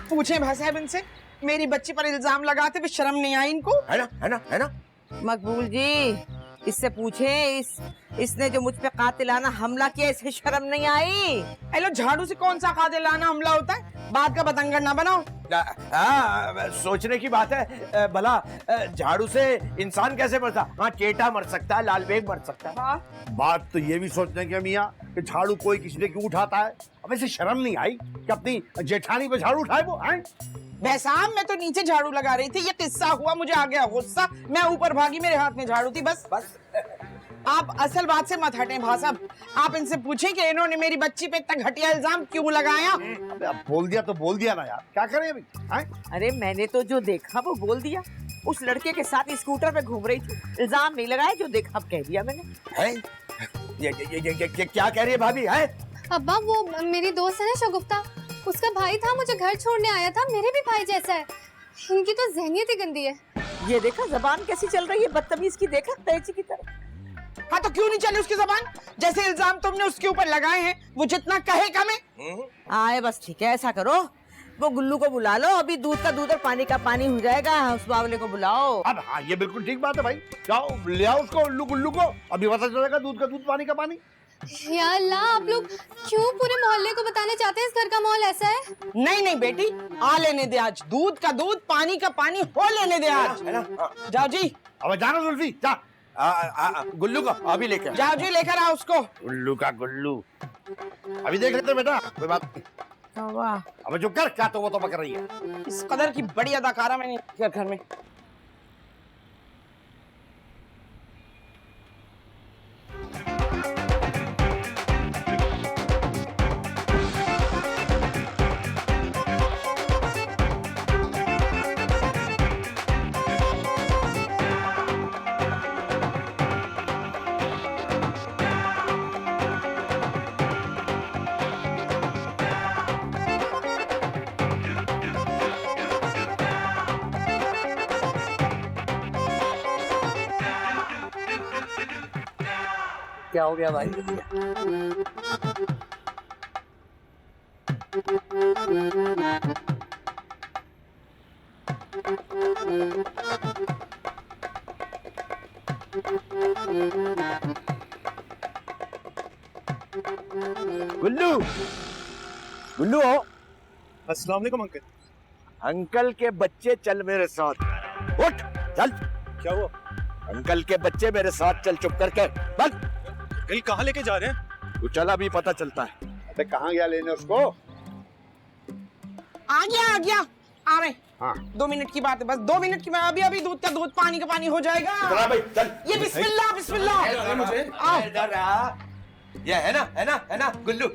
पूछे भाई साहब इनसे, मेरी बच्ची पर इल्जाम लगाते हुए शर्म नहीं आई इनको? है ना, है ना, है ना? मकबूल जी, इससे पूछे, इसने जो मुझ पे कातिलाना हमला किया, इसे शर्म नहीं आई? हेलो, झाड़ू से कौन सा कातिलाना हमला होता है? बात का बतंगड़ ना बनाओ। सोचने की बात है। भला झाड़ू से इंसान कैसे मरता? हाँ, चेटा मर सकता है, लाल बेग मर सकता है। बात तो ये भी सोचने की मियाँ कि झाड़ू कोई किसी ने क्यों उठाता है? अब ऐसे शर्म नहीं आई कि अपनी जेठानी पे झाड़ू उठाए वो? हैं? साहब मैं तो नीचे झाड़ू लगा रही थी, ये किस्सा हुआ, मुझे आ गया गुस्सा, मैं ऊपर भागी, मेरे हाथ में झाड़ू थी, बस बस। आप असल बात से मत हटें भाई साहब। आप इनसे पूछें कि इन्होंने मेरी बच्ची पे इतना घटिया इल्जाम क्यों लगाया? अबे अब बोल दिया तो बोल दिया ना यार, क्या करें अभी? हैं? अरे मैंने तो जो देखा वो बोल दिया। उस लड़के के साथ स्कूटर पे घूम रही थी, इल्जाम नहीं लगाया, जो देखा कह दिया मैंने। है? ये क्या कह रही है भाभी? है? अब्बा, वो मेरी दोस्त है ना शगुफ्ता, उसका भाई था, मुझे घर छोड़ने आया था, मेरे भी भाई जैसा है। इनकी तो ज़हनियत ही गंदी है। ये देखा जबान कैसी चल रही है, बदतमीज की, देखा कैची की तरह। हाँ तो क्यों नहीं चली उसकी जबान? जैसे इल्जाम तुमने उसके ऊपर लगाए हैं, वो जितना कहे कम है। आए बस ठीक है, ऐसा करो, वो गुल्लू को बुला लो, अभी दूध का दूध और पानी का पानी हो जाएगा, उस बावले को बुलाओ। अब हाँ, ये बिल्कुल ठीक बात है भाई। जाओ ले आओ उसको, उल्लू गुल्लू को, अभी पता चलेगा दूध का दूध पानी का पानी। या अल्लाह, आप लोग क्यों पूरे मोहल्ले को बताना चाहते हैं इस घर का माहौल ऐसा है? नहीं नहीं बेटी, आ लेने दे आज, दूध का दूध पानी का पानी हो लेने दे आज। जाओ जी, अब जाना जुल्फी, जा। गुल्लू को अभी लेकर जाओ जी, लेकर आओ उसको। उल्लू का गुल्लू, अभी देख लेते बेटा, कोई बात नहीं। अब चुप कर, क्या तो वो तो पकड़ रही है। इस कदर की बड़ी अदाकारा मैंने घर में। क्या हो गया भाई? गुल्लू, गुल्लू हो? अस्सलाम वालेकुम अंकल। अंकल के बच्चे चल मेरे साथ। उठ, चल। क्या हुआ अंकल के बच्चे मेरे साथ चल, चुप करके बस। अंकल? कहाँ लेके जा रहे हैं? तू चल, अभी पता चलता है। अबे कहाँ गया लेने उसको? आ गया आ रहे। हाँ 2 मिनट की बात है, बस 2 मिनट की। मैं अभी दूध का दूध, पानी का पानी हो जाएगा। चला भाई चल। ये बिस्मिल्लाह बिस्मिल्लाह। मुझे आओ। इधर आ। ये है ना गुल्लू?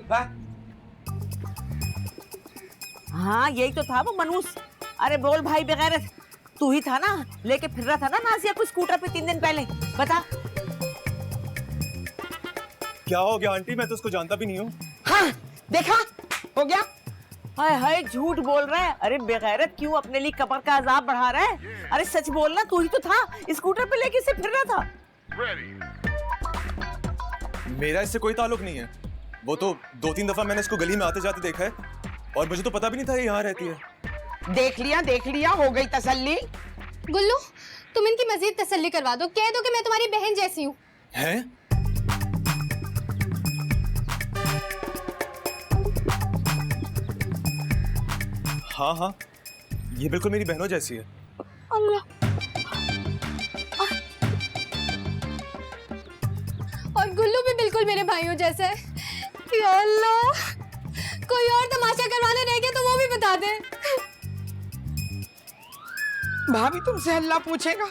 हाँ यही तो था वो मनूस। अरे बोल भाई बेगैरत, तू ही था ना लेके फिर रहा था ना नाजिया को स्कूटर पे 3 दिन पहले? बता। क्या हो गया आंटी? मैं तो उसको जानता भी नहीं हूँ। हाँ देखा, हो गया। हाय हाय झूठ बोल रहा है। अरे बेगैरत, क्यों अपने लिए कब्र का अजाब बढ़ा रहा है? अरे सच बोलना, तू ही तो था स्कूटर पे लेके इसे फिर रहा था। मेरा इससे कोई ताल्लुक नहीं है। वो तो 2-3 दफा मैंने इसको गली में आते जाते देखा है और मुझे तो पता भी नहीं था ये यहाँ रहती है। देख लिया, हो गई तसल्ली। गुल्लू, तुम इनकी मजीद तसल्ली करवा दो, कह दो कि मैं तुम्हारी बहन जैसी हूँ। हैं? हाँ, ये बिल्कुल मेरी बहनों जैसी है। और गुल्लू भी बिल्कुल मेरे भाइयों जैसा है। या अल्लाह, कोई और तमाशा करवाना रह गया तो वो भी बता दे। भाभी तुमसे अल्लाह पूछेगा,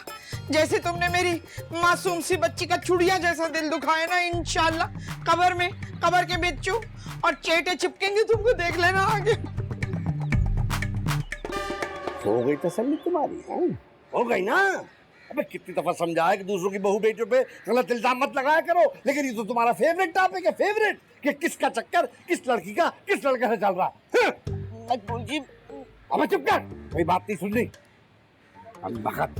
जैसे तुमने मेरी मासूम सी बच्ची का चुड़िया जैसा दिल दुखाया ना, इंशाल्लाह कबर के बिच्छू और चेटे चिपकेंगे तुमको, देख लेना आगे। हो गई तसल्ली तुम्हारी? हो गई ना? अबे कितनी दफा समझाया कि दूसरों की बहू बेटियों पे गलत इल्जाम मत लगाया करो, लेकिन ये तो तुम्हारा फेवरेट टॉपिक है, फेवरेट, कि किसका चक्कर किस लड़की का किस लड़के से चल रहा है। मकबूल जी, अबे चुप कर, कोई बात नहीं सुननी। बखत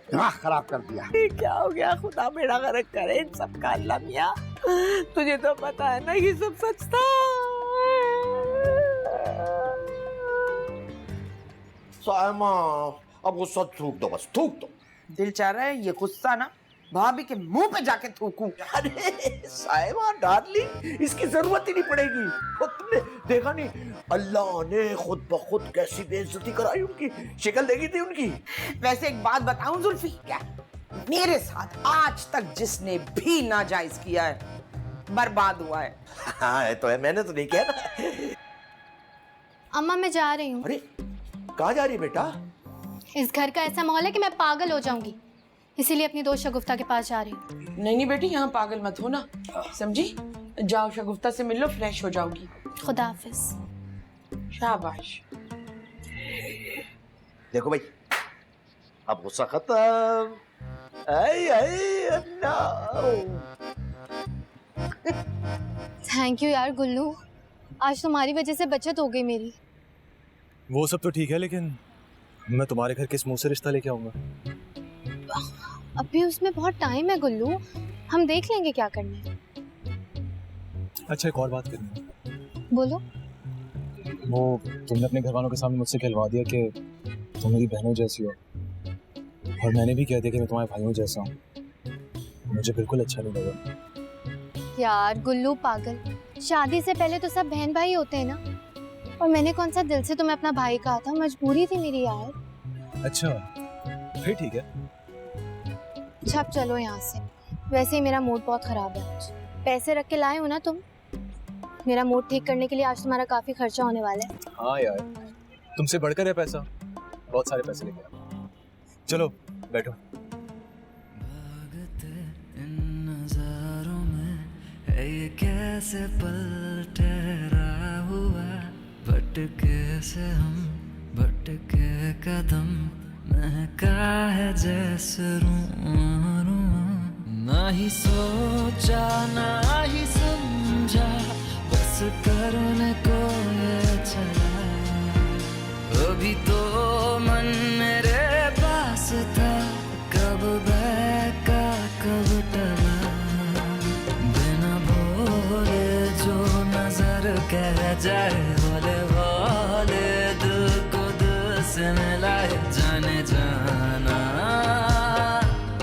दिमाग खराब कर दिया। क्या हो गया? खुदा बेड़ा गर्क करे इन सब का। अल्लाह मियां, तुझे तो पता है ना ये सब सच था। सायमा, अब गुस्सा थूक दो, बस थूक दो। दिल चाह रहा है ये गुस्सा ना भाभी के मुंह पे जाके थूकूं। अरे साहिबा डार्लिंग, इसकी जरूरत ही नहीं पड़ेगी। और तुमने देखा नहीं, अल्लाह ने खुद ब खुद कैसी बेइज्जती कराई उनकी। शक्ल देखी थी उनकी। वैसे एक बात बताऊं जुल्फी, क्या मेरे साथ आज तक जिसने भी नाजायज किया है बर्बाद हुआ है। हाँ है तो है, मैंने तो नहीं किया ना। अम्मा मैं जा रही हूँ। अरे कहाँ जा रही है बेटा? इस घर का ऐसा माहौल है कि मैं पागल हो जाऊंगी, इसीलिए अपनी दोस्त शगुफ्ता के पास जा रही हूँ। नहीं बेटी, यहाँ पागल मत हो ना, समझी? जाओ शगुफ्ता से मिल लो, फ्रेश हो जाओगी। खुदा हाफिज। शाबाश। देखो भाई, अब गुस्सा खत्म। आई आई अल्लाह। थैंक यू यार गुल्लू, आज तुम्हारी वजह से बचत हो गई मेरी। वो सब तो ठीक है, लेकिन मैं तुम्हारे घर किस मुंह से रिश्ता लेके आऊंगा? अभी उसमें बहुत टाइम है गुल्लू, हम देख लेंगे क्या करना है। अच्छा एक और बात करनी है। बोलो। वो तुमने अपने घर वालों के सामने मुझसे कहलवा दिया कि तुम मेरी बहनों जैसी हो, और मैंने भी कह दिया कि मैं तुम्हारे भाइयों जैसा हूँ। मुझे बिल्कुल अच्छा नहीं लगा। यार गुल्लू पागल, शादी से पहले तो सब बहन भाई होते हैं ना, और मैंने कौन सा दिल से तुम्हें अपना भाई कहा था, मजबूरी थी मेरी यार। अच्छा फिर ठीक है। अच्छा अब चलो यहाँ से, वैसे ही मेरा मूड बहुत खराब है आज। पैसे रख के लाए हो ना तुम? मेरा मूड ठीक करने के लिए आज तुम्हारा काफी खर्चा होने वाला है। हाँ यार, तुमसे बढ़कर है पैसा, बहुत सारे पैसे लेके आओ। चलो बैठो। ये कैसे पल ठहरा हुआ, भटके से हम भटके कदम, महका है जैसे रूं ना ही सोचा ना ही समझा, बस करने को ये चला। अभी तो मन मेरे पास था, कब बहका कब टला, बिना बोले जो नजर कह जाए, बोले बोले दिल को दिल से मिलाए, जाने जाना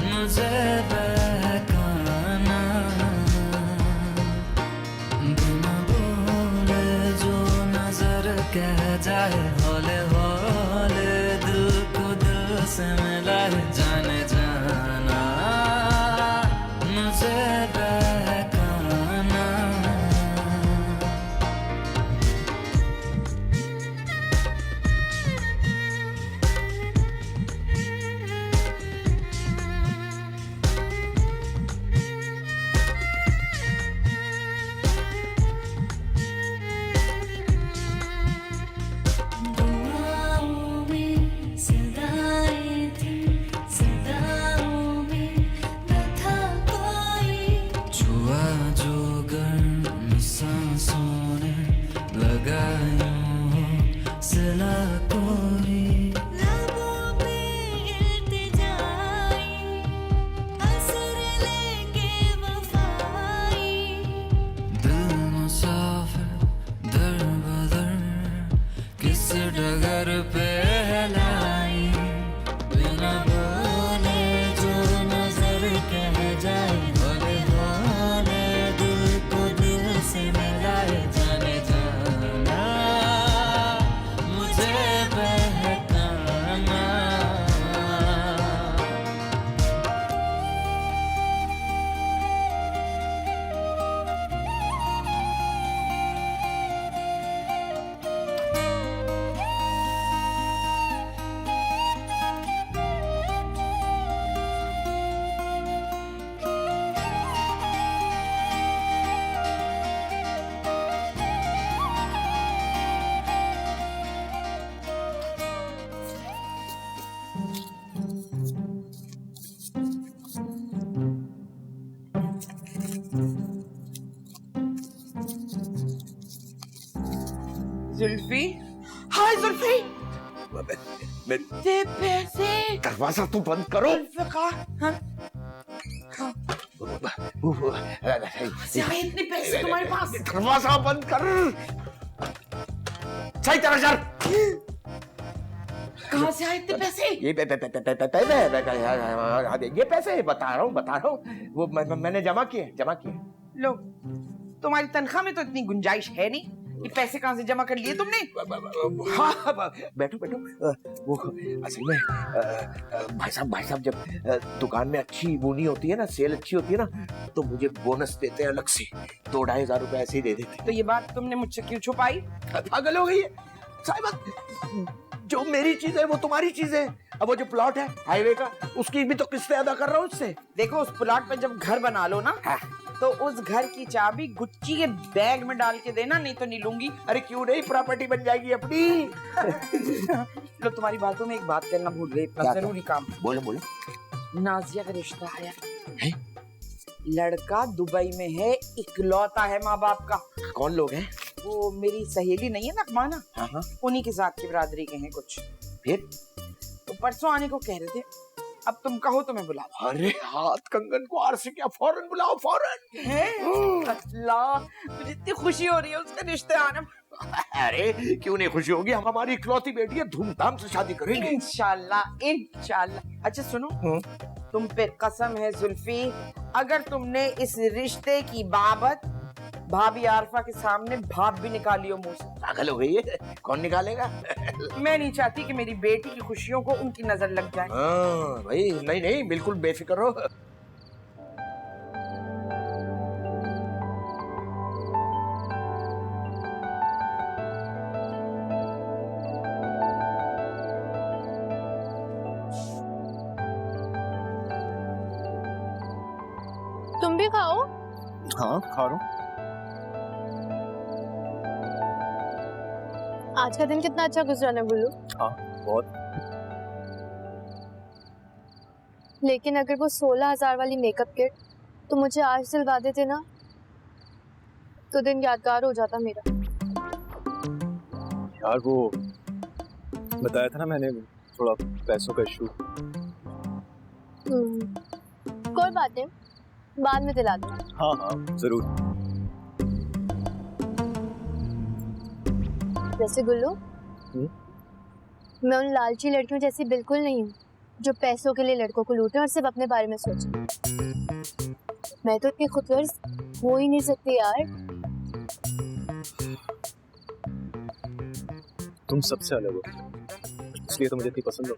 मुझे बहकाना। जुल्फी, हाय जुल्फी, मेरे दे पैसे। दरवाजा तू बंद करो। जुल्फिकार, हाँ? से आए इतने पैसे तुम्हारे पास? दरवाजा बंद कर। सही तरह चल। कहाँ से आए इतने पैसे? ये पैसे बता रहा हूँ वो मैंने जमा किए। लो, तुम्हारी तनख्वाह में तो इतनी गुंजाइश है नहीं। ये पैसे कहाँ से जमा कर लिए तुमने? हाँ, बैठो वो असल में भाई साहब जब दुकान में अच्छी बोनी होती है ना, सेल अच्छी होती है ना, तो मुझे बोनस देते हैं अलग से। 2-2.5 रुपए ऐसे ही दे देते। तो ये बात तुमने मुझसे क्यों छुपाई? पागल हो गई है साहिबा। जो मेरी चीज है वो तुम्हारी चीज है। अब वो जो प्लॉट है हाईवे का, उसकी भी तो किस्तें अदा कर रहा हूँ उससे। देखो, उस प्लॉट पे जब घर बना लो ना, हाँ। तो उस घर की चाबी गुच्ची के बैग में डाल के देना, नहीं तो नहीं लूंगी। अरे क्यों नहीं, प्रॉपर्टी बन जाएगी अपनी। लो, तुम्हारी बातों में एक बात करना भूल गई, इतना जरूरी काम। बोलो। नाजिया का रिश्ता आया है। लड़का दुबई में है, इकलौता है माँ बाप का। कौन लोग हैं? वो मेरी सहेली नहीं है नकमाना, हाँ। उन्हीं के साथ की बिरादरी के हैं कुछ। फिर तो परसों आने को कह रहे थे, अब तुम कहो तो मैं बुलाऊं। अरे हाथ कंगन को आर से क्या, फौरन बुलाओ फौरन। अल्लाह, मुझे इतनी खुशी हो रही है उसके रिश्ते आने में। अरे क्यों नहीं खुशी होगी, हम हमारी इकलौती बेटी है, धूमधाम से शादी करेंगे। इंशाल्लाह। अच्छा सुनो, तुम पे कसम है जुल्फी, अगर तुमने इस रिश्ते की बाबत भाभी आरफा के सामने भाप भी निकाली हो मुंह से। पागल हो गई है, कौन निकालेगा? मैं नहीं चाहती कि मेरी बेटी की खुशियों को उनकी नजर लग जाए। हाँ भाई, नहीं बिल्कुल बेफिक्र हो। तुम भी खाओ। हाँ, खा रहा हूँ। आज का दिन कितना अच्छा गुजरा ना गुल्लू। हाँ, बहुत। लेकिन अगर वो 16,000 वाली मेकअप किट तो मुझे आज दिलवा देते ना, तो दिन यादगार हो जाता मेरा। यार वो बताया था ना मैंने, थोड़ा पैसों का इशू। कोई बात नहीं, बाद में दिला दूँ। हाँ जरूर। वैसे गुल्लू, मैं उन लालची लड़कियों जैसी बिल्कुल नहीं हूँ जो पैसों के लिए लड़कों को लूटे और सिर्फ अपने बारे में सोचे। मैं तो इतनी खुदगर्ज हो ही नहीं सकती यार। तुम सबसे अलग हो, इसलिए तो मुझे इतनी पसंद हो।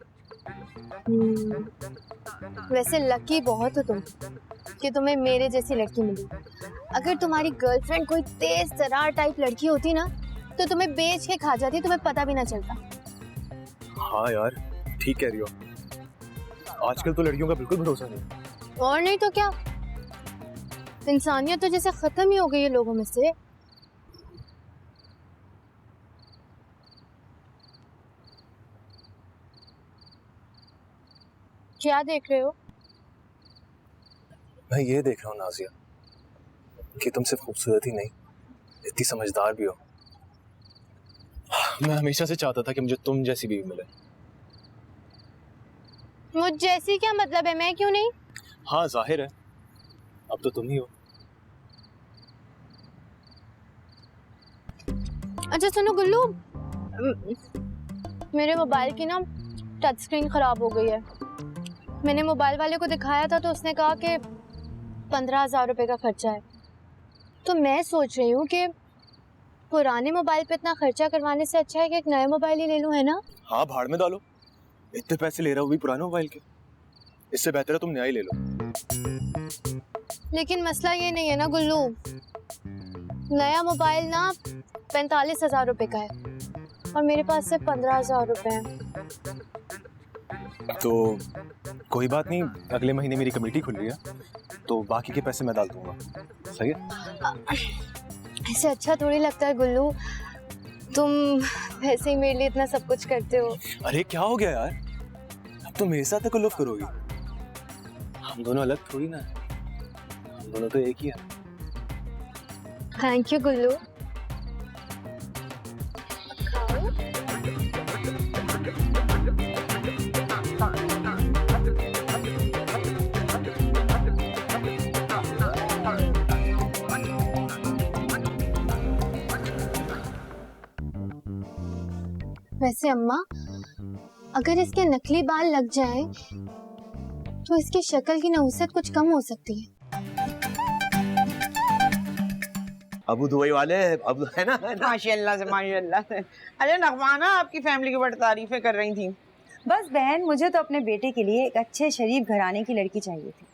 वैसे लकी बहुत हो तुम कि तुम्हें मेरे जैसी लड़की मिली। अगर तुम्हारी गर्लफ्रेंड कोई तेज तरार टाइप लड़की होती ना, तो तुम्हें बेच के खा जाती, तुम्हें पता भी ना चलता। हाँ यार, ठीक कह रही हो। आजकल तो लड़कियों का बिल्कुल भरोसा नहीं। और नहीं तो क्या, इंसानियत तो जैसे खत्म ही हो गई है लोगों में से। क्या देख रहे हो? मैं ये देख रहा हूँ नाजिया कि तुम सिर्फ खूबसूरत ही नहीं, इतनी समझदार भी हो। मैं हमेशा से चाहता था कि मुझे तुम जैसी बीवी मिले। मुझ जैसी क्या मतलब है, मैं क्यों नहीं? हाँ जाहिर है, अब तो तुम ही हो। अच्छा सुनो गुल्लू, मेरे मोबाइल की ना टच स्क्रीन खराब हो गई है। मैंने मोबाइल वाले को दिखाया था तो उसने कहा कि 15,000 रुपए का खर्चा है। तो मैं सोच रही हूँ कि पुराने मोबाइल पे इतना खर्चा करवाने से अच्छा है कि एक नया मोबाइल ही ले लूँ, है ना? हाँ, भाड़ में डालो, इतने पैसे ले रहा हूँ भी पुराने मोबाइल के, इससे बेहतर है तुम नया ही ले लो। लेकिन मसला ये नहीं है ना गुल्लू, नया मोबाइल ना 45,000 रुपए का है और मेरे पास सिर्फ 15,000 रुपए हैं। तो कोई बात नहीं, अगले महीने मेरी कमेटी खुल रही है तो बाकी के पैसे मैं डाल दूंगा। सही है? ऐसे अच्छा थोड़ी लगता है गुल्लू, तुम वैसे ही मेरे लिए इतना सब कुछ करते हो। अरे क्या हो गया यार, अब तो मेरे साथ तकल्लुफ़ करोगी? हम दोनों अलग थोड़ी ना है, हम दोनों तो एक ही है। थैंक यू गुल्लू। वैसे अम्मा, अगर इसके नकली बाल लग जाएं, तो इसकी शक्ल की नहुसत कुछ कम हो सकती है। अबू दुबई वाले अब है ना माशाल्लाह से माशाल्लाह से। अरे नगमाना आपकी फैमिली की बड़ी तारीफें कर रही थी। बस बहन, मुझे तो अपने बेटे के लिए एक अच्छे शरीफ घराने की लड़की चाहिए थी।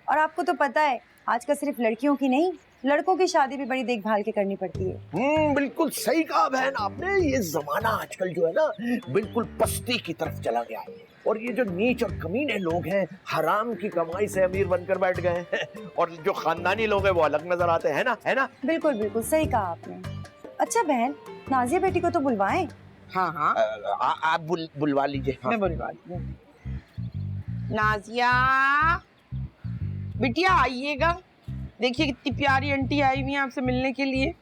और आपको तो पता है आजकल सिर्फ लड़कियों की नहीं, लड़कों की शादी भी बड़ी देखभाल के करनी पड़ती है। बिल्कुल सही कहा बहन आपने। ये जमाना आजकल जो है ना बिल्कुल पस्ती की तरफ चला गया है, और ये जो नीच और कमीने लोग हैं हराम की कमाई से अमीर बनकर बैठ गए हैं, और जो खानदानी लोग हैं वो अलग नजर आते हैं, है ना? बिल्कुल बिल्कुल सही कहा आपने। अच्छा बहन, नाजिया बेटी को तो बुलवाएं। हाँ हाँ आप बुलवा लीजिए। हाँ। मैं बुलवा लूं। नाजिया बिटिया आइएगा, देखिए कितनी प्यारी आंटी आई हुई है आपसे मिलने के लिए।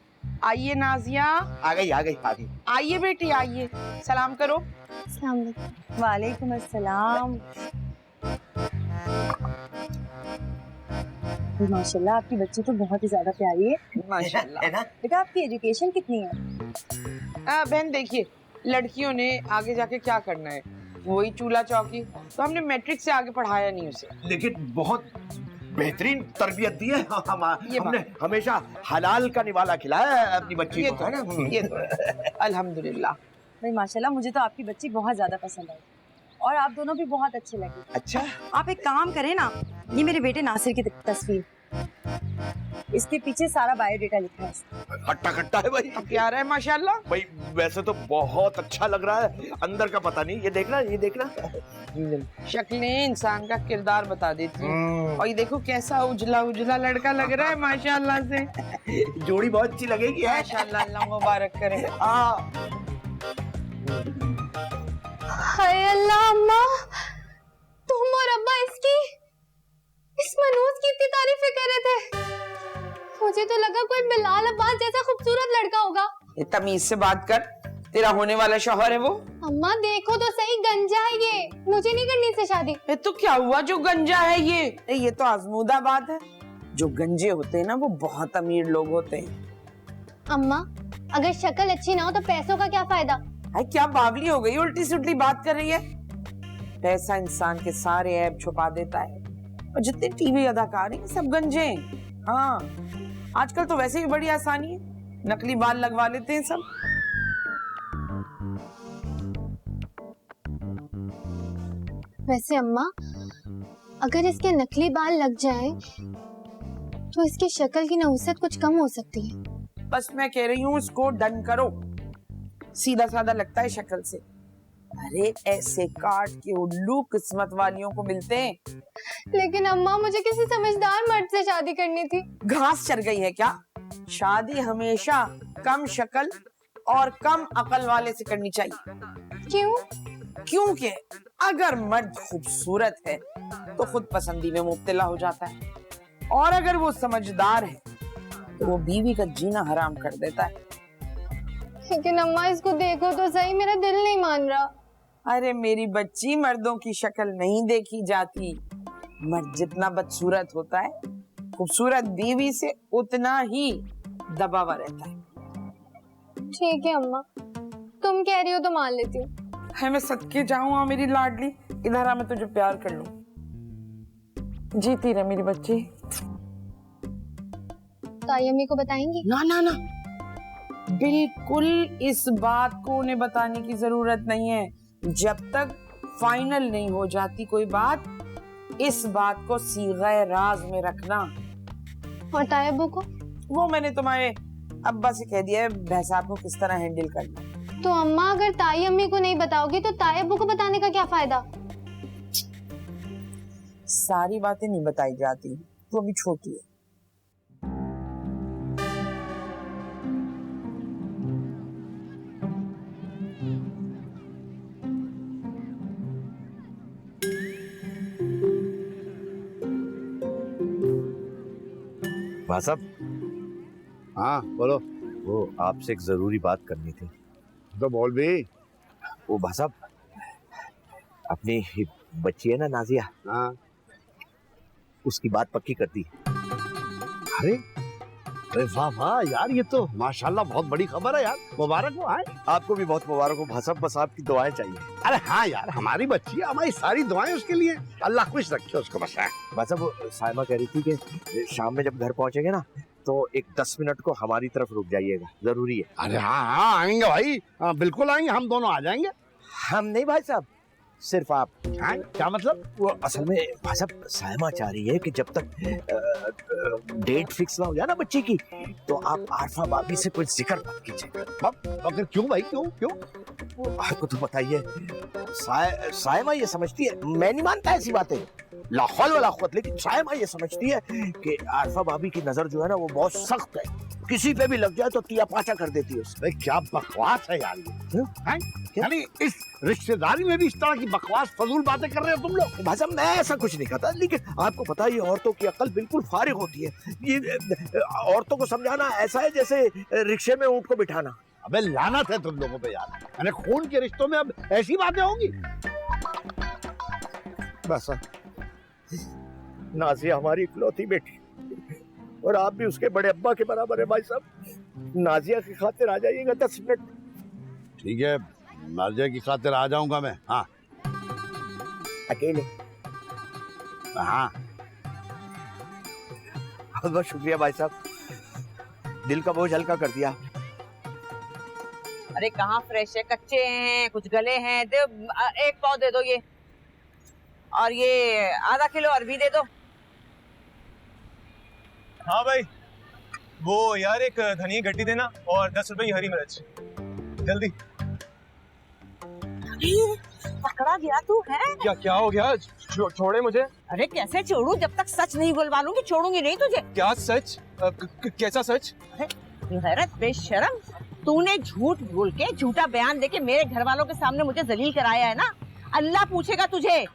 आइए नाजिया। आ गई। आइए बेटी आइए, सलाम करो। अस्सलाम वालेकुम। वालेकुम अस्सलाम। माशाल्लाह आपकी बच्ची तो बहुत ही ज्यादा प्यारी है। माशाल्लाह। है ना? बेटा आपकी एजुकेशन कितनी है? बहन देखिए, लड़कियों ने आगे जाके क्या करना है, वही चूल्हा चौकी, तो हमने मैट्रिक से आगे पढ़ाया नहीं उसे। लेकिन बहुत बेहतरीन तरबियत दी है। ये हमने हमेशा हलाल का निवाला खिलाया है अपनी बच्ची ये को, तो है ना? ये तो अल्हम्दुलिल्लाह। भाई माशाल्लाह, मुझे तो आपकी बच्ची बहुत ज्यादा पसंद आई और आप दोनों भी बहुत अच्छे लगे। अच्छा, आप एक काम करें ना, ये मेरे बेटे नासिर की तस्वीर, इसके पीछे सारा बायोडेटा लिखा है। खट्टा खट्टा है भाई। प्यारा है माशाल्लाह। भाई वैसे तो बहुत अच्छा लग रहा है, अंदर का पता नहीं। ये देखना शक्लें इंसान का किरदार बता देती हैं। और ये देखो कैसा उजला उजला लड़का लग रहा है माशाल्लाह से। जोड़ी बहुत अच्छी लगेगी। माशाल्लाह, अल्लाह मुबारक करे। हाय अल्लाह अम्मा, तुम और अब्बा इस मनूज की इतनी तारीफें कर रहे थे। मुझे तो लगा कोई बिलाल अब्बास जैसा खूबसूरत लड़का होगा। ये तमीज से बात कर, तेरा होने वाला शौहर है वो। अम्मा देखो तो सही, गंजा है ये, मुझे नहीं करनी इससे शादी। ये तो क्या हुआ जो गंजा है ये तो आजमूदा बात है। जो गंजे होते हैं ना वो बहुत अमीर लोग होते हैं। अम्मा, अगर शक्ल अच्छी ना हो तो पैसों का क्या फायदा? अरे क्या बावली हो गई, उल्टी सुल्टी बात कर रही है। पैसा इंसान के सारे ऐब छुपा देता है, और जितने टीवी अदाकार हैं सब गंजे हैं। हाँ, आजकल तो वैसे भी बड़ी आसानी है, नकली बाल लगवा लेते हैं सब। वैसे अम्मा, अगर इसके नकली बाल लग जाएं, तो इसकी शक्ल की नहुसत कुछ कम हो सकती है। बस मैं कह रही हूँ इसको डन करो, सीधा साधा लगता है शक्ल से। अरे ऐसे काट के उल्लू किस्मत वालियों को मिलते हैं। लेकिन अम्मा, मुझे किसी समझदार मर्द से शादी करनी थी। घास चढ़ गई है क्या? शादी हमेशा कम शक्ल और कम अकल वाले से करनी चाहिए। क्यों? क्योंकि अगर मर्द खूबसूरत है तो खुद पसंदी में मुब्तला हो जाता है, और अगर वो समझदार है तो वो बीवी का जीना हराम कर देता है। लेकिन अम्मा इसको देखो तो सही, मेरा दिल नहीं मान रहा। अरे मेरी बच्ची, मर्दों की शक्ल नहीं देखी जाती। मर्द जितना बदसूरत होता है, खूबसूरत बीवी से उतना ही दबा हुआ रहता है। ठीक है अम्मा, तुम कह रही हो तो मान लेती हूँ। है मैं सदके जाऊँ मेरी लाडली, इधर आ, मैं तुझे प्यार कर लूं। जीती रहे मेरी बच्ची। ताई अम्मी को बताएंगी? ना ना ना, बिल्कुल इस बात को उन्हें बताने की जरूरत नहीं है। जब तक फाइनल नहीं हो जाती कोई बात, इस बात को सीग़े राज में रखना। और ताई अब्बू को? वो मैंने तुम्हारे अब्बा से कह दिया है भैंसाब को किस तरह हैंडल करना। तो अम्मा, अगर ताई अम्मी को नहीं बताओगी तो ताई अब्बू को बताने का क्या फायदा? सारी बातें नहीं बताई जाती, वो अभी छोटी है। भाई साहब, हाँ बोलो। वो आपसे एक जरूरी बात करनी थी। तो बोल भी। वो भाई साहब, अपनी बच्ची है ना नाजिया, हाँ। उसकी बात पक्की कर दी। अरे अरे वाह वाह यार, ये तो माशाल्लाह बहुत बड़ी खबर है यार, मुबारक हो। आए आपको भी बहुत मुबारक हो भाई साहब, बस आपकी दुआएं चाहिए। अरे हाँ यार, हमारी बच्ची है, हमारी सारी दुआएं उसके लिए, अल्लाह खुश रखे उसको बस। है भाई साहब, वो साइमा कह रही थी कि शाम में जब घर पहुंचेंगे ना तो एक 10 मिनट को हमारी तरफ रुक जाइएगा, जरूरी है। अरे हाँ हाँ आएंगे भाई, हाँ, बिल्कुल आएंगे, हम दोनों आ जाएंगे। हम नहीं भाई साहब, सिर्फ आप। हाँ, क्या मतलब? वो असल में भाई साहब साइमा चाह रही है कि जब तक डेट फिक्स ना हो जाए ना बच्ची की, तो आप आरफा भाभी से कोई जिक्र मत कीजिए। फिर क्यों भाई, क्यों क्यों? वो आपको तो बताइए, साइमा ये समझती है, मैं नहीं मानता ऐसी बातें, लाहौल वाला खुद, लेकिन साइमा ये समझती है कि आरफा भाभी की नजर जो है ना वो बहुत सख्त है, किसी पे भी लग जाए तो तिया पाचा कर देती है उससे। क्या बकवास है यार ये, हैं? यानी इस रिश्तेदारी में भी इस तरह की बकवास फजूल बातें कर रहे हो तुम लोग? भाई साहब मैं ऐसा कुछ नहीं कहता, लेकिन आपको पता है ये औरतों की अकल बिल्कुल फारिग होती है। ये औरतों को समझाना ऐसा है जैसे रिक्शे में ऊंट को बिठाना। अबे लानत है तुम लोगों पे यार, अरे खून के रिश्तों में अब ऐसी बातें होंगी? बस नाजिया हमारी इकलौती बेटी और आप भी उसके बड़े अब्बा के बराबर है भाई साहब, नाजिया की खातिर आ जाइएगा 10 मिनट। ठीक है, नाजिया की खातिर आ जाऊंगा मैं। हाँ अकेले? हाँ बहुत बहुत शुक्रिया भाई साहब, दिल का बोझ हल्का कर दिया। अरे कहाँ फ्रेश है, कच्चे हैं, कुछ गले हैं, दे एक पाव दे दो ये, और ये आधा किलो अरबी दे दो। हाँ भाई, वो यार एक धनिया गट्टी देना और 10 रुपए की हरी मिर्च, जल्दी। पकड़ा गया तू है? क्या हो गया? छोड़े मुझे। अरे कैसे छोड़ू, जब तक सच नहीं बुलवा लूंगी छोड़ूंगी नहीं तुझे। क्या सच? कैसा सच? गैरत बेशरम, तूने झूठ बोल के, झूठा बयान देके मेरे घर वालों के सामने मुझे जलील कराया है ना, अल्लाह पूछेगा तुझे।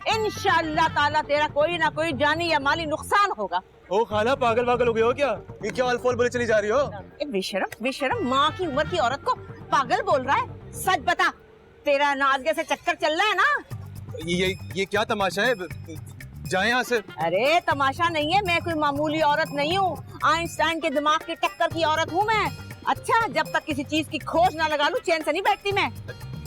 इंशाअल्लाह ताला तेरा कोई ना कोई जानी या माली नुकसान होगा। ओ खाला, पागल वागल हो गए हो क्या? ये क्या अल्फोल बोले चली जा रही हो? बेशरम बेशरम, माँ की उम्र की औरत को पागल बोल रहा है। सच बता, तेरा नाज़िया से चक्कर चल रहा है ना? ये क्या तमाशा है? जाए यहाँ से। अरे तमाशा नहीं है, मैं कोई मामूली औरत नहीं हूँ, आइंस्टाइन के दिमाग की टक्कर की औरत हूँ मैं। अच्छा, जब तक किसी चीज की खोज ना लगा लूं चैन से नहीं बैठती मैं।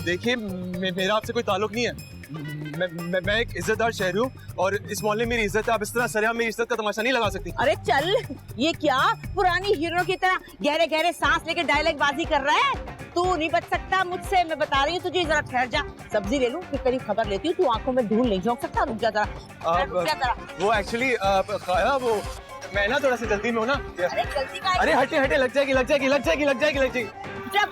देखिए, मेरा आपसे कोई ताल्लुक नहीं है, मैं एक इज्जतदार शहरी हूँ और इस मोहल्ले में मेरी इज्जत है, आप इस तरह सरेआम मेरी इज्जत का तमाशा नहीं लगा सकती। अरे चल, ये क्या पुरानी हीरो की तरह गहरे गहरे सांस लेके डायलॉग बाजी कर रहा है? तू नहीं बच सकता मुझसे, मैं बता रही हूँ तुझे। जरा ठहर जा, सब्जी ले लूं फिर तेरी खबर लेती हूँ। तू आंखों में धूल नहीं झोंक सकता, रुक जा जरा। वो एक्चुअली वो मैं ना थोड़ा सा जल्दी में हूँ ना। अरे जल्दी का? अरे हटे, लग जाएगी।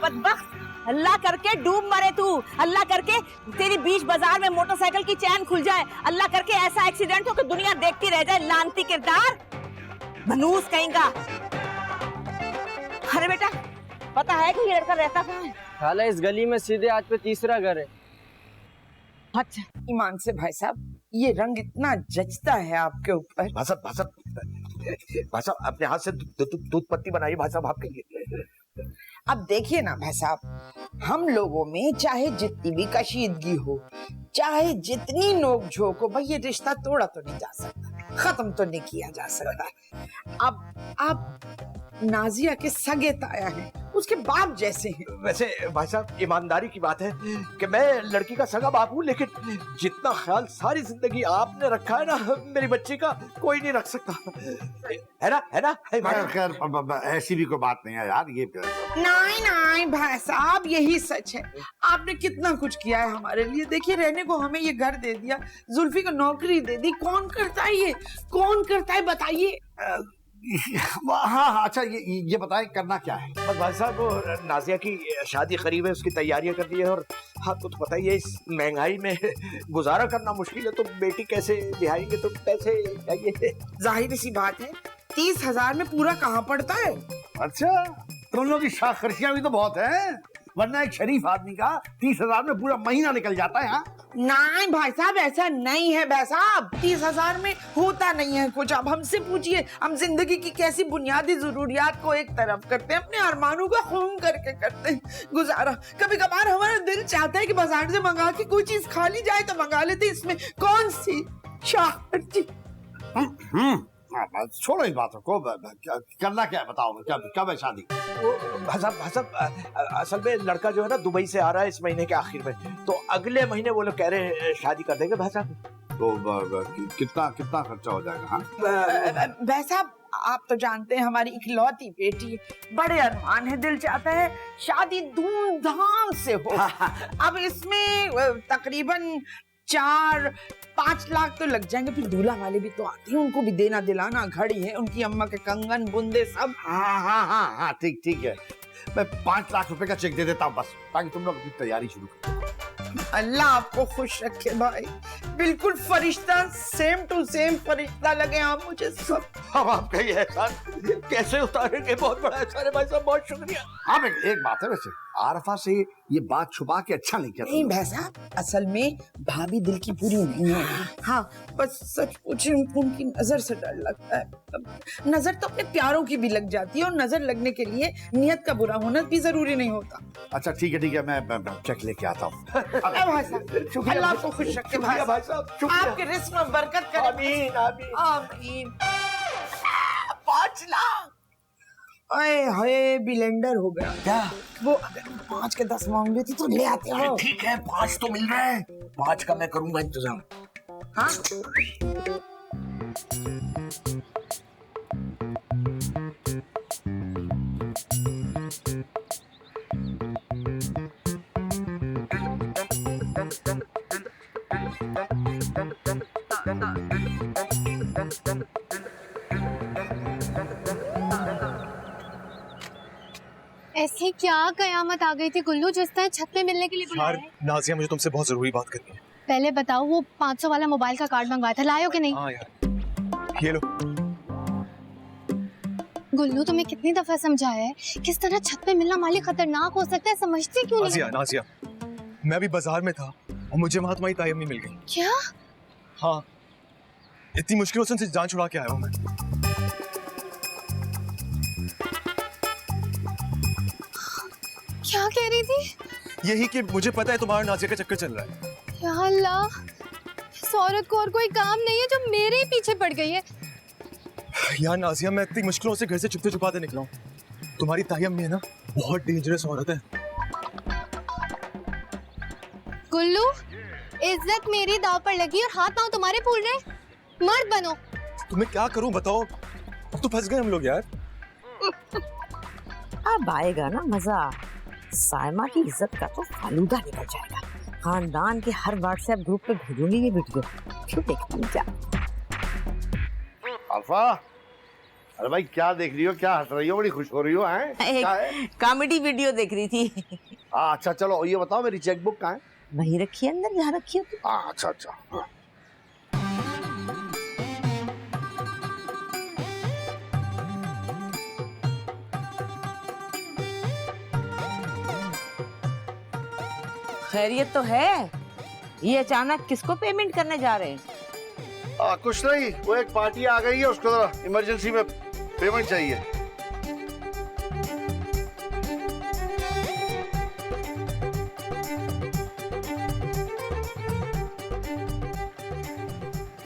बदबख्त, अल्लाह करके डूब मरे तू, अल्लाह करके तेरी बीच बाजार में मोटरसाइकिल की चैन खुल जाए, अल्लाह करके ऐसा एक्सीडेंट हो कि दुनिया देखती रह जाए। लानती किरदार, बनूस कहेगा। अरे बेटा, पता है कि ये लड़का रहता कहाँ है? खाला इस गली में सीधे आज पे तीसरा घर है। अच्छा, ईमान से भाई साहब, ये रंग इतना जचता है आपके ऊपर। भाई साहब अपने हाथ से दूध पत्ती बनाइए भाई साहब आपके लिए। अब देखिए ना भाई साहब, हम लोगों में चाहे जितनी भी कशीदगी हो, चाहे जितनी नोक झोंक हो, भाई ये रिश्ता तोड़ा तो नहीं जा सकता, खत्म तो नहीं किया जा सकता। अब आप नाजिया के सगे ताया हैं, उसके बाप जैसे हैं। वैसे भाई साहब ईमानदारी की बात है कि मैं लड़की का सगा बाप हूँ, लेकिन जितना ख्याल सारी जिंदगी आपने रखा है ना मेरी बच्ची का, कोई नहीं रख सकता, है ना? खैर ऐसी भी कोई बात नहीं है यार, ये नहीं भाई साहब, यही सच है। आपने कितना कुछ किया है हमारे लिए। देखिए, रहने को हमें ये घर दे दिया, जुल्फी को नौकरी दे दी। कौन करता है ये, कौन करता है बताइए? हाँ अच्छा, ये बताएं करना क्या है? बस भाई साहब वो नाजिया की शादी करीब है, उसकी तैयारियां कर दी है, और आपको तो पता ही है इस महंगाई में गुजारा करना मुश्किल है, तो बेटी कैसे दिहाएंगे, तो पैसे चाहिए। जाहिर सी बात है, 30,000 में पूरा कहाँ पड़ता है? अच्छा, तुम लोग की शाख खर्चियां भी तो बहुत है, वरना एक शरीफ आदमी का 30,000 में पूरा महीना निकल जाता है। हाँ नहीं भाई साहब, ऐसा नहीं है भाई साहब, 30,000 में होता नहीं है कुछ। अब हमसे पूछिए, हम जिंदगी की कैसी बुनियादी जरूरियात को एक तरफ करते हैं, अपने अरमानों का खून करके करते हैं गुजारा। कभी कभार हमारा दिल चाहता है कि बाजार से मंगा के कोई चीज खा ली जाए तो मंगा लेते, इसमें कौन सी शाख खर्ची। छोड़ो इन बातों को, करना क्या है बताओ, कब है शादी? भाई साहब असल में लड़का जो है ना दुबई से आ रहा है इस महीने के आखिर में, तो अगले महीने वो लोग कह रहे हैं शादी कर देंगे भाई साहब। तो कितना कितना खर्चा हो जाएगा? हाँ भाई साहब आप तो जानते हैं हमारी इकलौती बेटी है, बड़े अरमान है, दिल चाहता है शादी धूमधाम से हो। अब इसमें तकरीबन 4-5 लाख तो लग जाएंगे, फिर दूल्हा वाले भी तो आते हैं, उनको भी देना दिलाना, घड़ी है, उनकी अम्मा के कंगन बुंदे सब। हाँ ठीक है, मैं 5 लाख रुपए का चेक दे देता हूँ बस, ताकि तुम लोग अपनी तैयारी शुरू करो। अल्लाह आपको खुश रखे भाई, बिल्कुल फरिश्ता, सेम टू सेम फरिश्ता लगे आप मुझे सब। हम आपका ये एहसान कैसे उतारेंगे, बहुत बड़ा एहसान है भाई साहब, बहुत शुक्रिया। हाँ एक बात है, वैसे आरफा से ये बात छुपा के अच्छा नहीं किया। नहीं भाई साहब, असल में भाभी दिल की पूरी नहीं है। हाँ बस सच पूछे उनकी नजर से डर लगता है। नजर तो अपने प्यारों की भी लग जाती है, और नजर लगने के लिए नियत का बुरा होना भी जरूरी नहीं होता। अच्छा ठीक है, मैं चेक लेके आता हूँ। भाई साहब अल्लाह आपको खुश रखे भाई साहब, आपके रिस्क में बरकत करे। आमीन आमीन आमीन। 5 लाख अरे हाय ब्लेंडर हो गया। क्या वो अगर 5 के 10 मांग लेते तो ले आते हो। ठीक है 5 तो मिल रहे हैं, 5 का मैं करूंगा इंतजाम। हाँ ऐसी क्या कयामत आ गई थी गुल्लू जिस तरह छत पे मिलने के लिए बुलाया है? नाजिया मुझे तुमसे बहुत जरूरी बात करनी है। पहले बताओ वो 500 वाला मोबाइल का कार्ड मंगवाया था, लाए हो कि नहीं? हाँ यार ये लो। गुल्लू तुम्हें कितनी दफा समझाया है किस तरह छत पे मिलना माली खतरनाक हो सकता है, समझते क्यों नहीं? नाजिया मैं भी बाजार में था और मुझे वहां तुम्हारी तायम्मी मिल गई। क्या? हाँ इतनी मुश्किलों से उनसे जान छुड़ा के आया हूँ मैं। क्या कह रही थी? यही कि मुझे पता है तुम्हारा नाजिया का चक्कर चल रहा है। या अल्लाह, इस औरत को और कोई काम नहीं है जो मेरे ही पीछे पड़ गई है। यार नाजिया मैं इतनी मुश्किलों से घर से छुपते छुपाते निकला हूँ। तुम्हारी तायम्मी है ना बहुत डेंजरस औरत है। गुल्लू इज्जत मेरी दाव पर लगी और हाथ पांव तुम्हारे फूल रहे, मर्द बनो। तुम्हें क्या करूं बताओ, तो फंस गए हम लोग यार। अब आएगा ना मजा, साइमा की इज्जत का तो फालूदा निकल जाएगा। खानदान के हर व्हाट्सएप ग्रुप पे भेजूंगी ये वीडियो, क्यों देखती हूँ क्या? अल्फा, अरे भाई क्या देख रही हो, क्या हंस रही हो, बड़ी खुश हो रही हो? हैं क्या है? कॉमेडी वीडियो देख रही थी। अच्छा चलो ये बताओ मेरी चेकबुक कहाँ है? वहीं रखी है अंदर जहाँ रखी हो। अच्छा हाँ। खैरियत तो है, ये अचानक किसको पेमेंट करने जा रहे हैं? कुछ नहीं, वो एक पार्टी आ गई है, उसको जरा इमरजेंसी में पेमेंट चाहिए।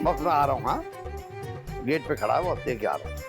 बस मैं आ रहा हूँ। हाँ गेट पे खड़ा है वो, दे के आ रहा हूँ।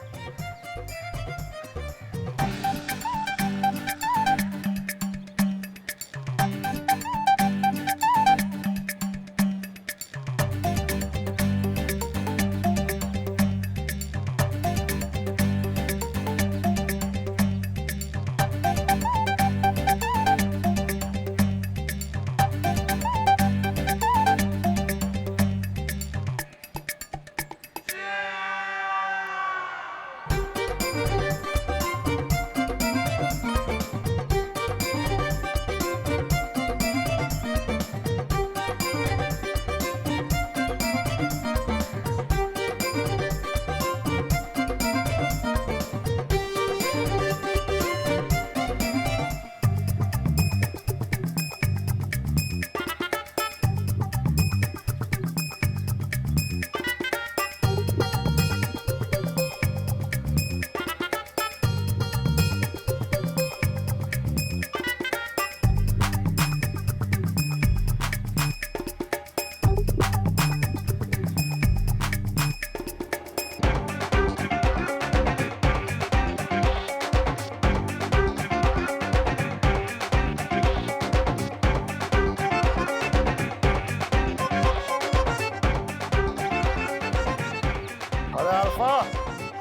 आरफा,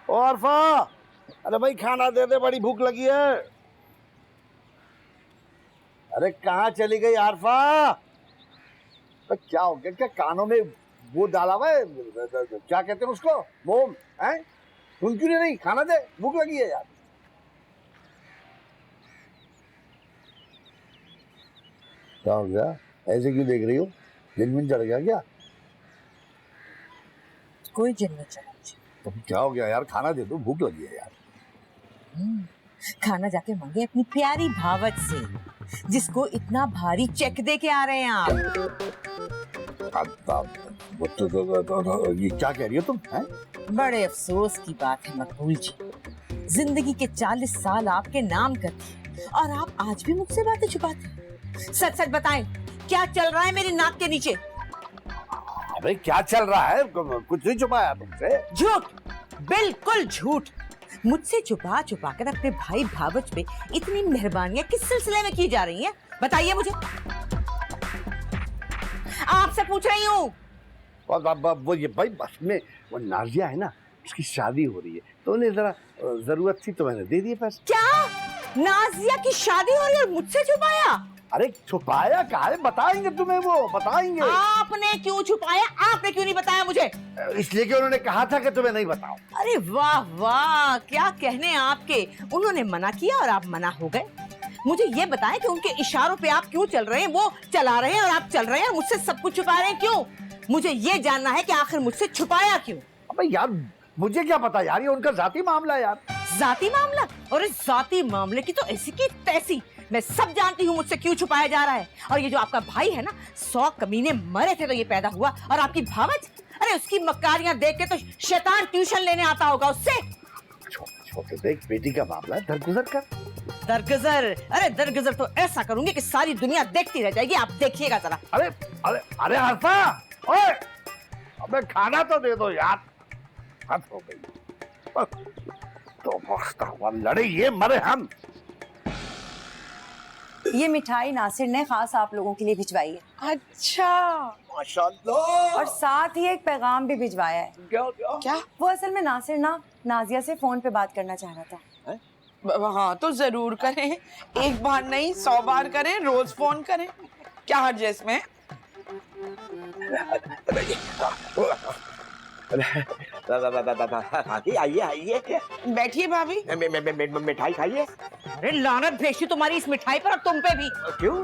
ओ आरफा, अरे भाई खाना दे दे, बड़ी भूख लगी है। अरे कहाँ चली गई आरफा? तो क्या हो गया, क्या कानों में वो डाला हुआ है, क्या कहते हैं उसको, मोम है? सुन क्यों नहीं? खाना दे, भूख लगी है यार। क्या हो गया, ऐसे क्यों देख रही हो? जिनमिन चढ़ गया क्या? कोई जिन नहीं चढ़ा मुझे। तो क्या हो गया यार, खाना दे दो, भूख लगी है यार। खाना जाके मांगे अपनी प्यारी भावच से, जिसको इतना भारी चेक दे के आ रहे हैं आप। ये क्या कह रही हो तुम? हैं? बड़े अफसोस की बात है मकबूल जी, जिंदगी के 40 साल आपके नाम कर दिए और आप आज भी मुझसे बातें छुपाते हैं। सच सच बताएं, क्या चल रहा है मेरी नाक के नीचे? अरे क्या चल रहा है, कुछ नहीं छुपाया तुमसे। झूठ, बिल्कुल झूठ। मुझसे छुपा छुपा कर अपने भाई भावच पे इतनी मेहरबानियां किस सिलसिले में की जा रही हैं? बताइए मुझे, आपसे पूछ रही हूँ। वो ये भाई बस में वो नाजिया है ना, उसकी शादी हो रही है, तो उन्हें जरा जरूरत थी तो मैंने दे दिए पैसे। क्या नाजिया की शादी हो रही है और मुझसे छुपाया? अरे छुपाया कहा है, बताएंगे तुम्हें, वो बताएंगे। आपने क्यों छुपाया? आपने क्यों नहीं बताया मुझे? इसलिए कि उन्होंने कहा था कि तुम्हें नहीं बताओ। अरे वाह वाह, क्या कहने आपके। उन्होंने मना किया और आप मना हो गए। मुझे ये बताएं कि उनके इशारों पे आप क्यों चल रहे हैं? वो चला रहे हैं और आप चल रहे हैं और मुझसे सब कुछ छुपा रहे हैं, क्यों? मुझे ये जानना है कि आखिर मुझसे छुपाया क्यों? अबे यार मुझे क्या पता यार, ये उनका जाती मामला है यार। जाती मामला? और इस जाती मामले की तो ऐसी की तैसी, मैं सब जानती हूँ मुझसे क्यों छुपाया जा रहा है। और ये जो आपका भाई है ना, 100 कमीने मरे थे तो ये पैदा हुआ, और आपकी भावच, अरे उसकी मक्कारियां देख के तो शैतान ट्यूशन लेने आता होगा उससे। छोटे देख, बेटी का मामला है, दरगुजर कर। दरगुजर? अरे दरगुजर तो ऐसा करूंगी कि सारी दुनिया देखती रह जाएगी, आप देखिएगा जरा। अरे अरे अरे आरफा, ओए अबे खाना तो दे दो यार। हद हो गई, तो बख्ता हुआ लड़े ये मरे हम। ये मिठाई नासिर ने खास आप लोगों के लिए भिजवाई है। अच्छा, माशाल्लाह। और साथ ही एक पैगाम भी भिजवाया है। क्या? वो असल में नासिर ना नाजिया से फोन पे बात करना चाह रहा था। हाँ तो जरूर करें, एक बार नहीं 100 बार करें, रोज फोन करें, क्या हर्ज है इसमें? आइए आइए, बैठिए भाभी। मिठाई खाइए। अरे लानत भेजी तुम्हारी इस मिठाई पर, अब तुम पे भी। क्यों?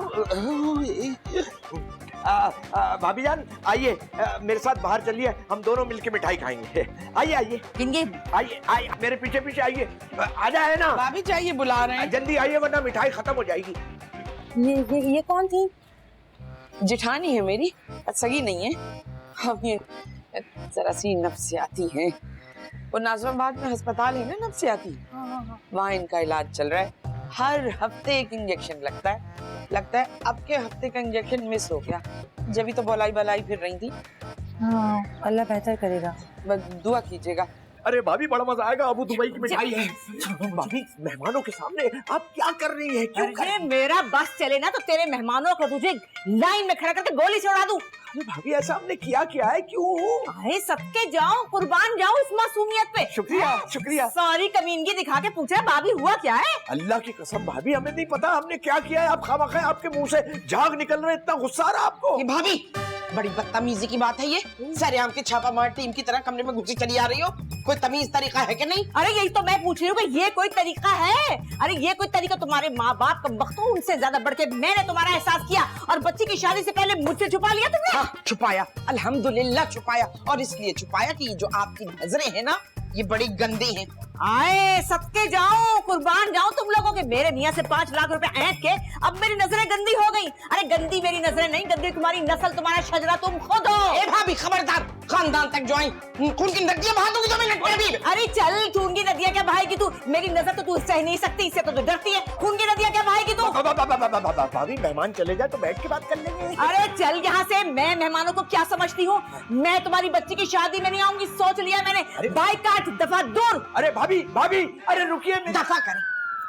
भाभी जान आइए, मेरे साथ बाहर चलिए, हम दोनों मिलके मिठाई खाएंगे। आइए आइए। किनके? आइए आइए, मेरे पीछे पीछे आइए। आ जाए ना भाभी, चाहिए, बुला रहे हैं। जल्दी आइए वरना मिठाई खत्म हो जाएगी। ये कौन थी? जिठानी है मेरी, सगी नहीं है। हम ये जरा सी नफ्सियाती हैं। वो नाज़िमाबाद में अस्पताल है ना नफ्सियाती, वहाँ इनका इलाज चल रहा है। हर हफ्ते एक इंजेक्शन लगता है अब के हफ्ते का इंजेक्शन मिस हो गया, जब तो बलाई बलाई फिर रही थी। हाँ, अल्लाह बेहतर करेगा, बस दुआ कीजिएगा। अरे भाभी बड़ा मजा आएगा, अबू दुबई की मिठाई है। भाभी मेहमानों के सामने आप क्या कर रही हैं? क्यों अरे मेरा बस चले ना तो तेरे मेहमानों को तुझे लाइन में खड़ा करके गोली से उड़ा दूं। अरे भाभी ऐसा हमने किया क्या है? क्यों? अरे सबके जाओ, कुर्बान जाओ इस मासूमियत पे। शुक्रिया शुक्रिया। सारी कमीनगी दिखा के पूछ रहा भाभी हुआ क्या है? अल्लाह की कसम भाभी हमें नहीं पता हमने क्या किया है। आप खामखा आपके मुंह से झाग निकल रहे, इतना गुस्सा आ रहा आपको। ये भाभी बड़ी बदतमीजी की बात है ये, सरेआम के छापा मार टीम की तरह कमरे में घुसी चली आ रही हो। कोई तमीज तरीका है कि नहीं? अरे यही तो मैं पूछ रही हूँ कि ये कोई तरीका है? अरे ये कोई तरीका? तुम्हारे माँ बाप का वक्त हो, उनसे ज्यादा बढ़ के मैंने तुम्हारा एहसास किया और बच्ची की शादी से पहले मुझसे छुपा लिया तुमने। हाँ, छुपाया, अल्हम्दुलिल्लाह छुपाया, और इसलिए छुपाया कि जो आपकी नजरें हैं ना ये बड़ी गंदी हैं। आए सदके जाओ, कुर्बान जाओ तुम लोगों के। मेरे मियाँ से 5 लाख रुपए ऐंठ के अब मेरी नजरें गंदी हो गई। अरे गंदी मेरी नजरें नहीं, गंदी तुम्हारी नस्ल, तुम्हारा शजरा तुम खुद हो। ए भाभी खबरदार, खानदान तक जो आई खून की नदियां बहा दूंगी तो मैं भी। अरे चल, खून की नदियां क्या बहाएगी तू? मेरी नजर तो तू सह नहीं सकती, इससे तो तू डरती है। खून की नदियां क्या बहाएगी तू? भाभी मेहमान चले जाए तो बैठ के बात कर लेंगे। अरे चल यहाँ से। मैं मेहमानों को क्या समझती हूँ? मैं तुम्हारी बच्ची की शादी में नहीं आऊंगी, सोच लिया मैंने। बाइकाट, दफा दूर। अरे भाभी भाभी, अरे रुकिए। दफा करें,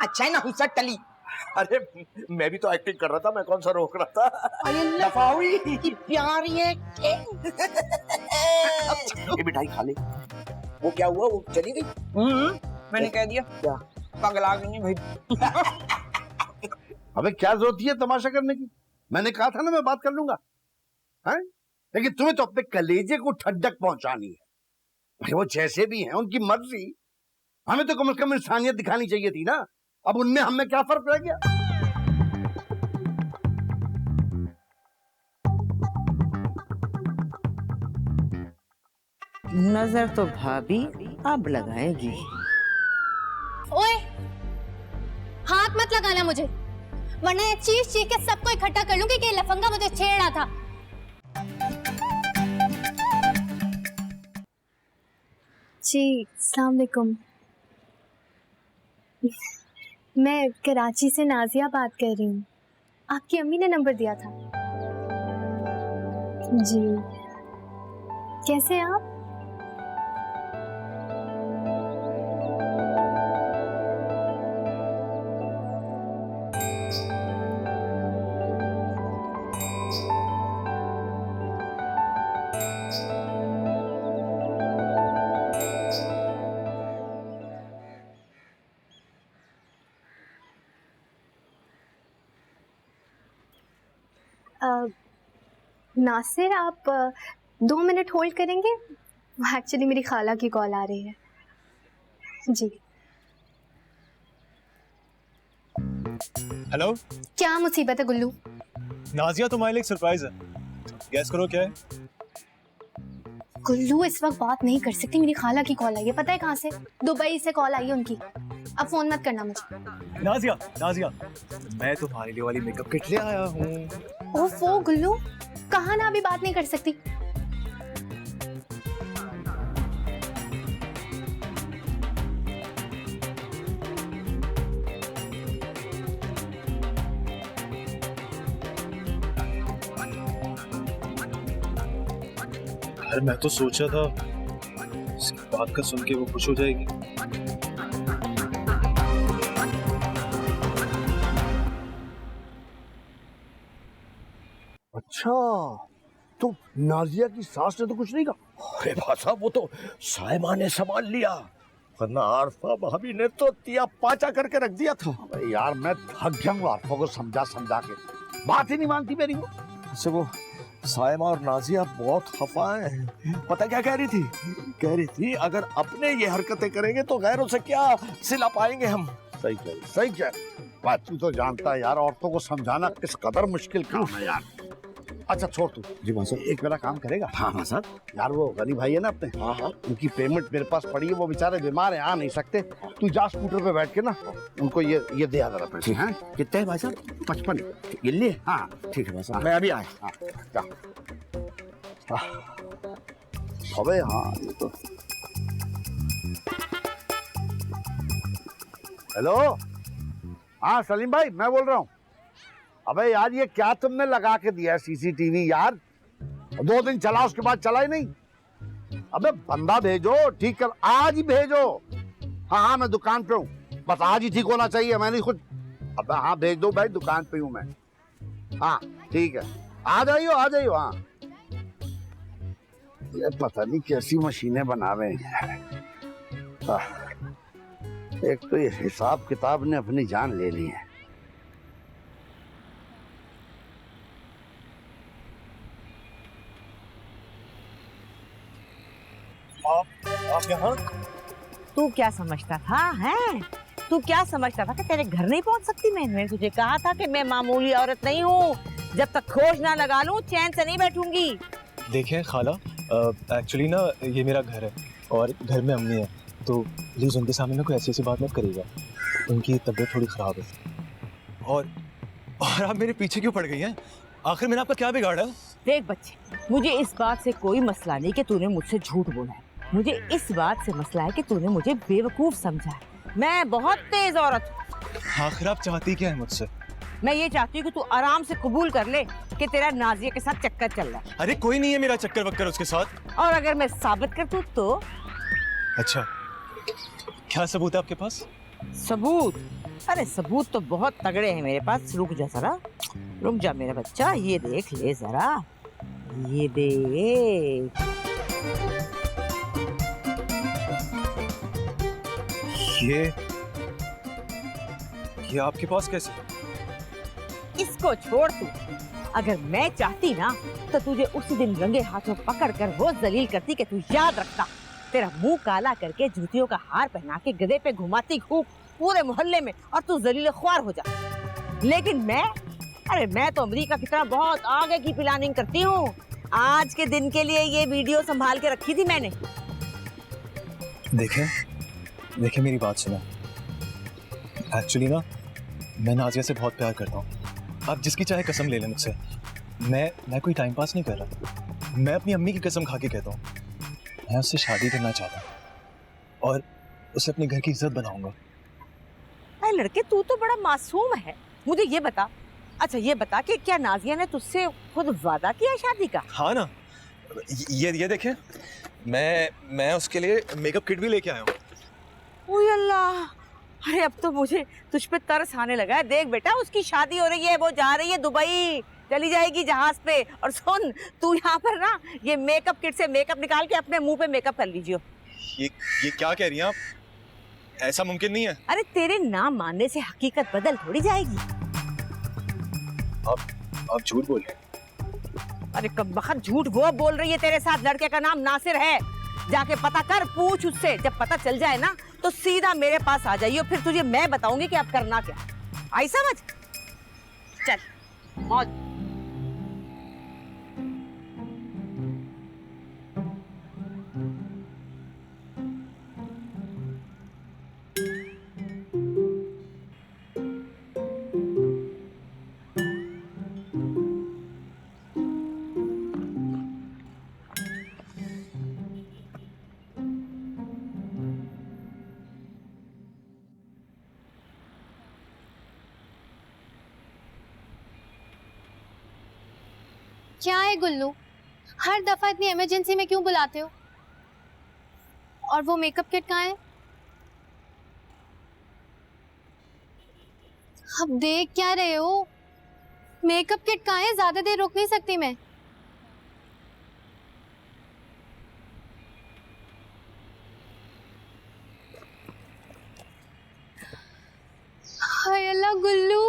अच्छा है ना हुसट टली। अरे मैं भी तो एक्टिंग कर रहा था, मैं कौन सा रोक रहा था। दफा हुई। प्यारी एक्टिंग। ये मिठाई खा ले, वो क्या हुआ, वो चली गई? मैंने कह दिया क्या? पगला गई है भाई। अबे क्या जरूरत है तमाशा करने की? मैंने कहा था ना मैं बात कर लूंगा, हैं? लेकिन तुम्हें तो अपने कलेजे को ठंडक पहुंचानी है भाई। वो जैसे भी हैं उनकी मर्जी, हमें तो कम से कम इंसानियत दिखानी चाहिए थी ना। अब उनमें हमें क्या फर्क रह गया? नजर तो भाभी अब लगाएगी। ओए, हाथ मत लगाना मुझे, वरना ये चीख चीख के सबको इकट्ठा कर लूंगी कि ये लफंगा मुझे छेड़ रहा था। जी अस्सलाम वालेकुम। मैं कराची से नाजिया बात कर रही हूँ। आपकी अम्मी ने नंबर दिया था। जी, कैसे हैं आप? नासिर, आप 2 मिनट होल्ड करेंगे? एक्चुअली मेरी खाला की कॉल आ रही है। जी। हेलो, क्या मुसीबत है गुल्लू? नाजिया तुम्हारे लिए एक सरप्राइज है। गैस करो क्या है? गुल्लू इस वक्त बात नहीं कर सकती, मेरी खाला की कॉल आई है। पता है कहाँ से? दुबई से कॉल आई है उनकी। अब फोन मत करना मुझे। नाजिया, नाजिया, मैं तुम्हारे लिए वाली मेकअप किट ले आया हूँ। ओफो गुल्लू, कहाँ ना अभी बात नहीं कर सकती। अरे मैं तो सोचा था इस बात का सुन के वो खुश हो जाएगी। अच्छा, तो नाजिया की सास ने तो कुछ नहीं कहा? अरे भाई साहब, वो तो साइमा ने संभाल लिया, वरना आरफा भाभी ने तो तिया पाचा करके रख दिया था। अरे यार, मैं थक गया हूँ आरफा को समझा समझा के, बात ही नहीं मानती मेरी वो। इससे वो साइमा और नाजिया बहुत खफा हैं। पता क्या कह रही थी? कह रही थी अगर अपने ये हरकतें करेंगे तो गैरों से क्या सिला पाएंगे हम। सही कह रही, सही कह रही। बात तू तो जानता है यार, औरतों को समझाना किस कदर मुश्किल काम है यार। अच्छा छोड़ तू। जी भाई साहब, एक मेरा काम करेगा? हाँ हाँ साहब। यार वो गनी भाई है ना अपने, हाँ हाँ, उनकी पेमेंट मेरे पास पड़ी है, वो बेचारे बीमार है, आ नहीं सकते। तू जा स्कूटर पे बैठ के ना उनको ये दे जरा पैसे। हैं कितने हैं भाई साहब? 55 ये लिए? हाँ ठीक है भाई साहब, मैं अभी आया। हाँ जा। अबे हाँ, ये तो। हेलो, हाँ सलीम भाई मैं बोल रहा हूँ। अबे यार, ये क्या तुमने लगा के दिया है सीसीटीवी यार? 2 दिन चला, उसके बाद चला ही नहीं। अबे बंदा भेजो, ठीक कर, आज ही भेजो। हाँ हाँ, मैं दुकान पे हूँ, बस आज ही ठीक होना चाहिए। मैं नहीं खुद। अबे हाँ भेज दो भाई, दुकान पे हूँ मैं। हाँ ठीक है, आ जाइयो आ जाइयो। हाँ, ये पता नहीं कैसी मशीनें बना रहे हैं। एक तो ये हिसाब किताब ने अपनी जान ले ली है। आप यहाँ? तू क्या समझता था? हैं? तू क्या समझता था कि तेरे घर नहीं पहुंच सकती? मैंने तुझे कहा था कि मैं मामूली औरत नहीं हूँ, जब तक खोज ना लगा लूं चैन से नहीं बैठूंगी। देखें खाला, एक्चुअली ना ये मेरा घर है और घर में अम्मी है, तो प्लीज उनके सामने ना कोई ऐसी ऐसी बात मत करिएगा। उनकी तबीयत थोड़ी खराब है। और आप मेरे पीछे क्यों पड़ गई हैं? आखिर मैंने आपका क्या बिगाड़ा? देख बच्चे, मुझे इस बात से कोई मसला नहीं कि तूने मुझसे झूठ बोला है। मुझे इस बात से मसला है कि तूने मुझे बेवकूफ समझा है। मैं बहुत तेज औरत हूँ। आखिर आप चाहती क्या है मुझसे? मैं ये चाहती हूँ कि तू आराम से कबूल कर ले कि तेरा नाजिया के साथ चक्कर चल रहा है। अरे कोई नहीं है मेरा चक्कर वक्कर उसके साथ। और अगर मैं साबित कर दूँ तो? अच्छा, क्या सबूत है आपके पास? सबूत? अरे सबूत तो बहुत तगड़े हैं मेरे पास। रुक जा जरा, रुक जा मेरा बच्चा, ये देख ले जरा, ये देख। ये आपके पास कैसे? इसको छोड़ तू। अगर मैं चाहती ना तो तुझे उसी दिन रंगे हाथों पकड़ कर वो जलील करती कि तू याद रखता। तेरा मुंह काला करके जूतियों का हार पहना के गधे पे घुमाती खूब पूरे मोहल्ले में और तू जलील ख्वार हो जा। लेकिन मैं तो अमेरिका की तरह बहुत आगे की प्लानिंग करती हूँ। आज के दिन के लिए ये वीडियो संभाल के रखी थी मैंने। देखें मेरी बात सुनो। एक्चुअली ना मैं नाजिया से बहुत प्यार करता हूँ। आप जिसकी चाहे कसम ले लें मुझसे। मैं कोई टाइम पास नहीं कर रहा। मैं अपनी अम्मी की कसम खा के कहता हूँ मैं उससे शादी करना चाहता हूँ और उसे अपने घर की इज्जत बनाऊंगा। अरे लड़के, तू तो बड़ा मासूम है। मुझे ये बता, अच्छा ये बता कि क्या नाजिया ने तुझसे खुद वादा किया शादी का? हाँ ना, ये देखें, मैं उसके लिए मेकअप किट भी लेके आया हूँ। ओए अल्लाह, अरे अब तो मुझे तुझ पे तरस आने लगा है। देख बेटा, उसकी शादी हो रही है, वो जा रही है दुबई, चली जाएगी जहाज पे। और सुन, तू यहाँ पर ना ये मेकअप किट से मेकअप निकाल के अपने मुंह पे मेकअप कर लीजिए। ये क्या कह रही हैं आप? ऐसा मुमकिन नहीं है। अरे तेरे नाम मानने से हकीकत बदल थोड़ी जाएगी। आप झूठ बोल रहे हैं। अरे कमबख्त झूठ वो बोल रही है तेरे साथ। लड़के का नाम नासिर है, जाके पता कर, पूछ उससे। जब पता चल जाए ना तो सीधा मेरे पास आ जाइए, फिर तुझे मैं बताऊंगी कि अब करना क्या। आई समझ? चल मौज। क्या है गुल्लू, हर दफा इतनी इमरजेंसी में क्यों बुलाते हो? और वो मेकअप किट कहाँ है? अब देख क्या रहे हो? मेकअप किट कहाँ है? ज्यादा देर रुक नहीं सकती मैं। हाय अल्लाह गुल्लू,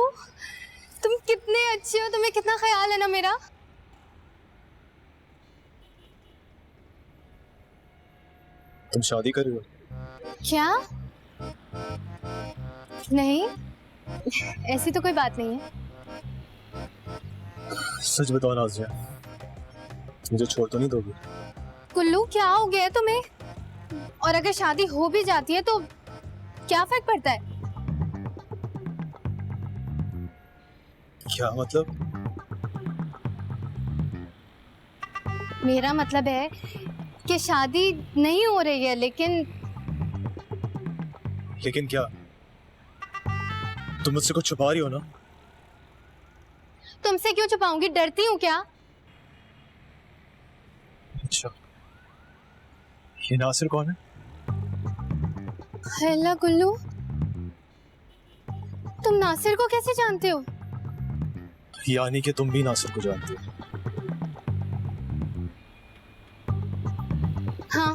तुम कितने अच्छे हो, तुम्हें कितना ख्याल है ना मेरा। तुम शादी कर रही हो? क्या? नहीं, ऐसी तो कोई बात नहीं है। सच बताओ नाज़िया, मुझे छोड़ तो नहीं दोगी? कुल्लू, क्या हो गया है तुम्हें? और अगर शादी हो भी जाती है तो क्या फर्क पड़ता है? क्या मतलब? मेरा मतलब है कि शादी नहीं हो रही है, लेकिन क्या? तुम मुझसे कुछ छुपा रही हो ना? तुमसे क्यों छुपाऊंगी? डरती हूँ क्या? अच्छा, ये नासिर कौन है? अल्लाह गुल्लू, तुम नासिर को कैसे जानते हो? यानी कि तुम भी नासिर को जानती हो? हाँ,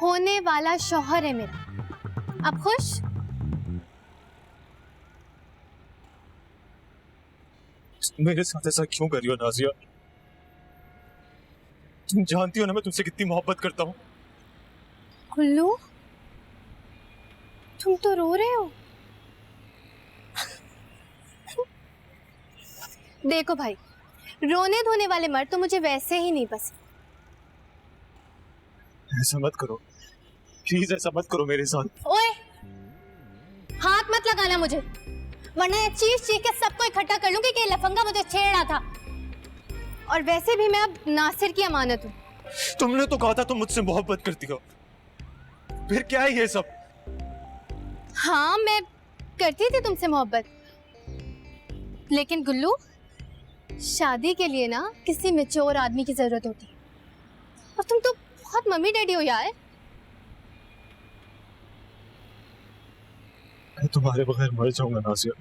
होने वाला शौहर है मेरा। अब खुश? मेरे साथ ऐसा क्यों कर रही हो नाज़िया? तुम जानती हो ना मैं तुमसे कितनी मोहब्बत करता हूँ। गुल्लू, तुम तो रो रहे हो। देखो भाई, रोने धोने वाले मर्द तो मुझे वैसे ही नहीं पसंद। ऐसा मत करो प्लीज, ऐसा मत करो मेरे साथ। ओए, हाथ मत लगाना मुझे, वरना ये चीख चीख के सबको इकट्ठा कर लूंगी कि ये लफंगा मुझे छेड़ा था। और वैसे भी मैं अब नासिर की अमानत हूँ। तुमने तो कहा था तुम मुझसे मोहब्बत करती हो, फिर क्या है ये सब? हाँ, मैं करती थी तुमसे मोहब्बत, लेकिन गुल्लू, शादी के लिए ना किसी मैच्योर आदमी की जरूरत होती है, और तुम तो बहुत मम्मी डैडी हो यार। मैं तुम्हारे बगैर मर जाऊंगा नाज़िया,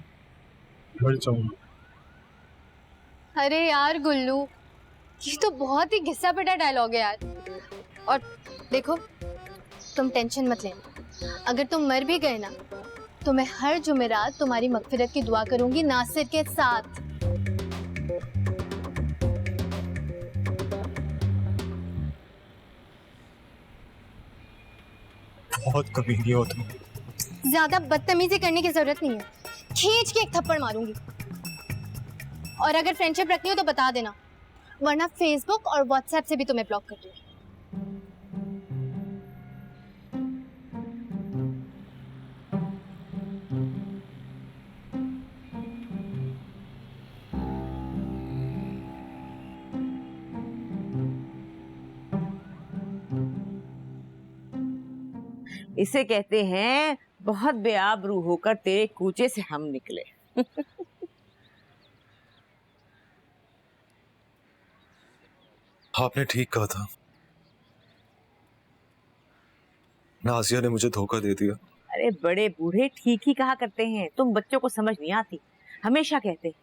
मर जाऊंगा। अरे यार गुल्लू, ये तो बहुत ही घिसा पिटा डायलॉग है यार। और देखो, तुम टेंशन मत लेना, अगर तुम मर भी गए ना तो मैं हर जुमेरात तुम्हारी मगफिरत की दुआ करूंगी नासिर के साथ। बहुत कमीनी हो तुम। ज्यादा बदतमीजी करने की जरूरत नहीं है, खींच के एक थप्पड़ मारूंगी। और अगर फ्रेंडशिप रखनी हो तो बता देना, वरना फेसबुक और व्हाट्सएप से भी तुम्हें ब्लॉक कर दूंगी। इसे कहते हैं बहुत बेआबरू होकर तेरे कूचे से हम निकले। आपने ठीक कहा था, नाजिया ने मुझे धोखा दे दिया। अरे बड़े बूढ़े ठीक ही कहा करते हैं, तुम बच्चों को समझ नहीं आती। हमेशा कहते हैं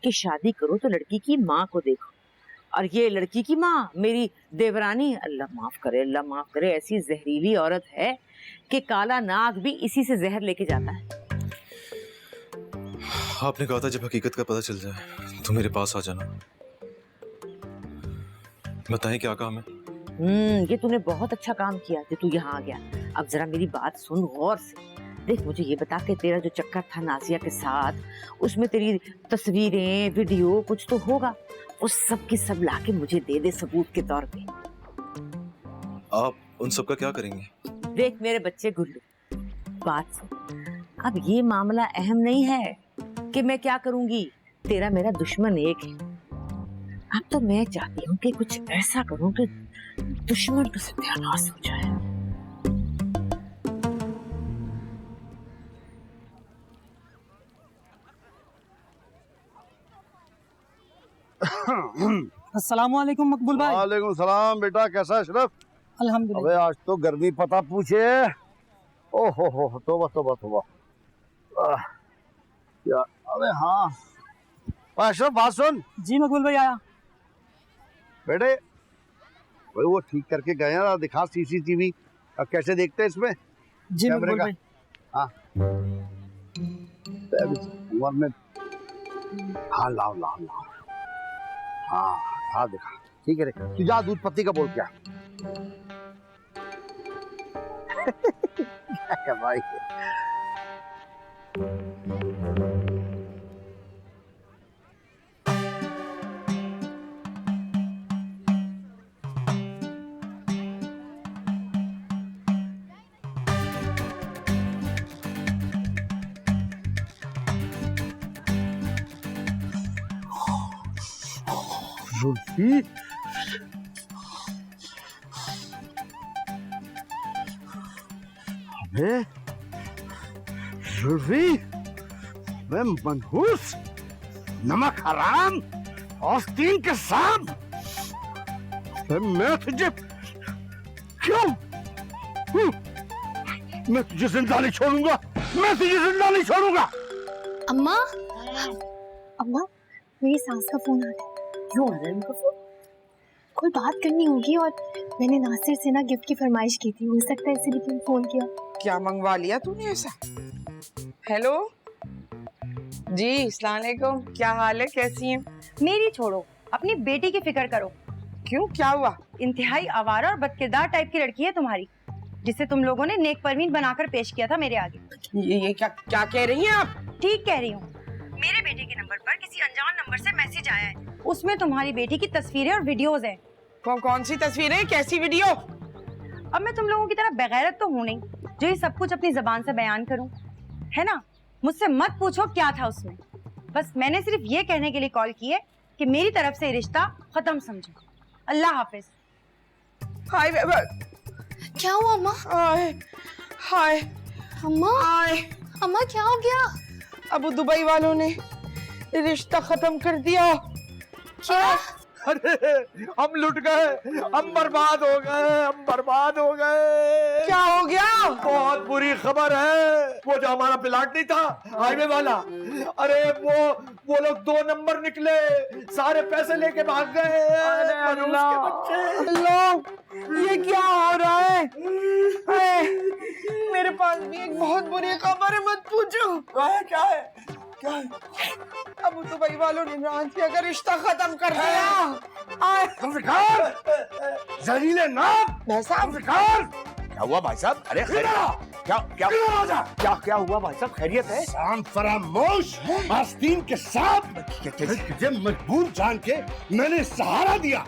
कि शादी करो तो लड़की की माँ को देखो, और ये लड़की की माँ मेरी देवरानी, अल्लाह माफ करे, ऐसी जहरीली औरत है कि काला नाग भी इसी से जहर लेके जाता है। आपने कहा था जब हकीकत का पता चल जाए तो मेरे पास आ जाना। बताएं क्या काम है? ये तूने बहुत अच्छा काम किया कि तू यहाँ आ गया। अब जरा मेरी बात सुन गौर से। देख, मुझे ये बता के तेरा जो चक्कर था नाजिया के साथ, उसमें तेरी तस्वीरें, वीडियो कुछ तो होगा, उस सब की सब लाके मुझे दे दे सबूत के तौर पे। आप उन सब का क्या करेंगे? देख मेरे बच्चे गुल्लू, बात सुन। अब ये मामला अहम नहीं है कि मैं क्या करूंगी, तेरा मेरा दुश्मन एक है। अब तो मैं चाहती हूँ कि कुछ ऐसा करूँ कि दुश्मन का सत्यानाश हो जाए। अस्सलामुअलैकुम मकबूल भाई। वालेकुम सलाम बेटा, कैसा है अशरफ? अल्हम्दुलिल्लाह। अबे आज तो गर्मी पता पूछे। ओहो हो, तौबा तौबा तौबा। क्या? अबे हाँ अशरफ, बात सुन। जी मकबूल भाई आया। बेटे भाई वो ठीक करके गए हैं, दिखा सीसीटीवी अब कैसे देखते हैं इसमें जी कैमरे मकबूल का। भाई। हाँ उम्र में, हाँ लाओ लाओ लाओ, हाँ हाँ दिखा, ठीक है रे। तू जा दूध पत्ती का बोल क्या। क्या भाई, जुल्फी अबे जुल्फी, मैं मनहूस, नमक हराम, आस्तीन के सांप, मैं तुझे क्यों, मैं तुझे जिंदा नहीं छोड़ूंगा, मैं तुझे जिंदा नहीं छोड़ूंगा। अम्मा, अम्मा मेरी सास का फोन आ रहा है। क्यों आ रहा है उनका फोन? कोई बात करनी होगी और मैंने नासिर से ना गिफ्ट की फरमाइश की थी, हो सकता है इसीलिए तुम फोन किया। क्या मंगवा लिया तूने ऐसा? हेलो जी, अस्सलाम वालेकुम, क्या हाल है, कैसी हैं? मेरी छोड़ो, अपनी बेटी की फिक्र करो। क्यों, क्या हुआ? इंतहाई आवारा और बदकिरदार टाइप की लड़की है तुम्हारी, जिसे तुम लोगों ने नेक परवीन बनाकर पेश किया था मेरे आगे। ये क्या क्या कह रही हैं आप? ठीक कह रही हूँ। मेरे बेटे के नंबर पर किसी अनजान नंबर से मैसेज आया है, उसमें तुम्हारी बेटी की तस्वीरें और वीडियोस हैं। कौन सी तस्वीरें, कैसी वीडियो? अब मैं तुम लोगों की तरह बेगैरत तो हूँ नहीं जो ये सब कुछ अपनी जबान से बयान करूँ, है ना? मुझसे मत पूछो क्या था उसमें, बस मैंने सिर्फ ये कहने के लिए कॉल की है कि मेरी तरफ से रिश्ता खत्म समझो। अल्लाह हाफिज। हाय क्या हुआ अम्मा? हाय हाय अम्मा, हाय, अम्मा क्या हो गया? अब दुबई वालों ने रिश्ता खत्म कर दिया। क्या? अरे हम लुट गए, हम बर्बाद हो गए, हम बर्बाद हो गए। क्या हो गया? बहुत बुरी खबर है। वो जो हमारा प्लाट नहीं था हाईवे वाला, अरे वो लोग 2 नंबर निकले, सारे पैसे लेके भाग गए। अरे मनहूस के बच्चे। अल्लाह, ये क्या हो रहा है? मेरे पास भी एक बहुत बुरी खबर है, मत पूछो। क्या है क्या है? अब दुबई वालों ने रांझिया का रिश्ता खत्म कर दिया। जहरीले नाम भाई साहब, क्या हुआ भाई साहब? अरे क्या क्या क्या क्या हुआ भाई साहब? खैरियत है? शाम फरामोश आस्तीन के साथ तुझे मजबूर जान के मैंने सहारा दिया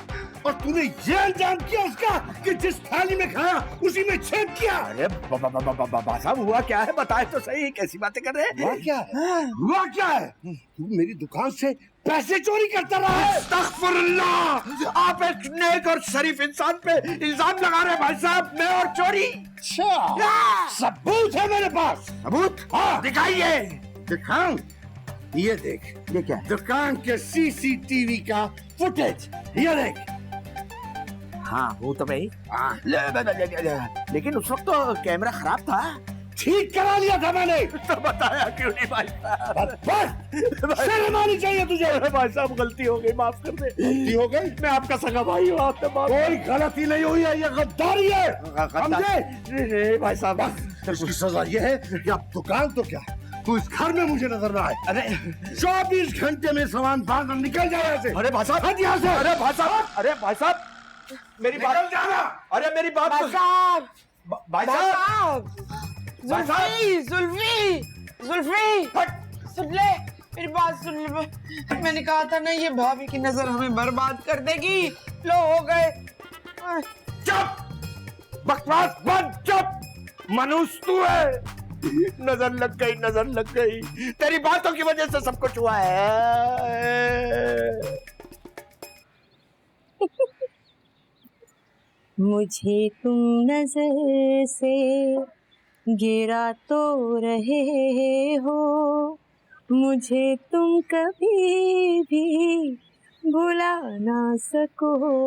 और तूने ये अंजाम किया उसका कि जिस थाली में खाया उसी में छेद किया। अरे भाई साहब हुआ क्या है? बताए तो सही, कैसी बातें कर रहे हैं? हुआ क्या है? हुआ क्या है? तू मेरी दुकान से पैसे चोरी करता रहा है। अस्तगफुरुल्लाह! आप एक नेक और शरीफ इंसान पे इल्जाम लगा रहे हैं भाई साहब। मैं और चोरी? अच्छा, सबूत है मेरे पास। सबूत? हाँ, दिखाइए। दिखाऊं? ये देख, ये क्या है? दुकान के सीसीटीवी का फुटेज। ये देख। हाँ वो तो भाई। लेकिन उस वक्त तो कैमरा खराब था। ठीक करा लिया था मैंने। तो बताया क्यों नहीं भाई साहब? शर्म आनी चाहिए तुझे। अरे भाई साहब गलती हो गई, माफ कर दे। गलती हो गई? मैं आपका सगा भाई हूँ, आपने माफ। कोई गलती नहीं हुई है, ये गद्दारी है। समझे? नहीं भाई साहब, इसकी सजा ये है कि अब दुकान तो क्या, तू इस घर में मुझे नजर ना आए। अरे 24 घंटे में सामान बांध निकल जाए यहाँ से। अरे भाई साहब, हट यहाँ से। अरे भाई साहब, अरे भाई साहब, मेरी बात निकल जाना। अरे मेरी बात भाई तो- साहब, भाई साहब, जुल्फी, जुल्फी, जुल्फी, सुन ले मेरी बात, सुन ले। मैंने कहा था ना ये भाभी की नजर हमें बर्बाद कर देगी। लो हो गए। चुप! बकवास बंद, चुप! मनुष्य तू है। नजर लग गई, नजर लग गई। तेरी बातों की वजह से सब कुछ हुआ है। मुझे तुम नजर से गिरा तो रहे हो, मुझे तुम कभी भी भुला ना सको।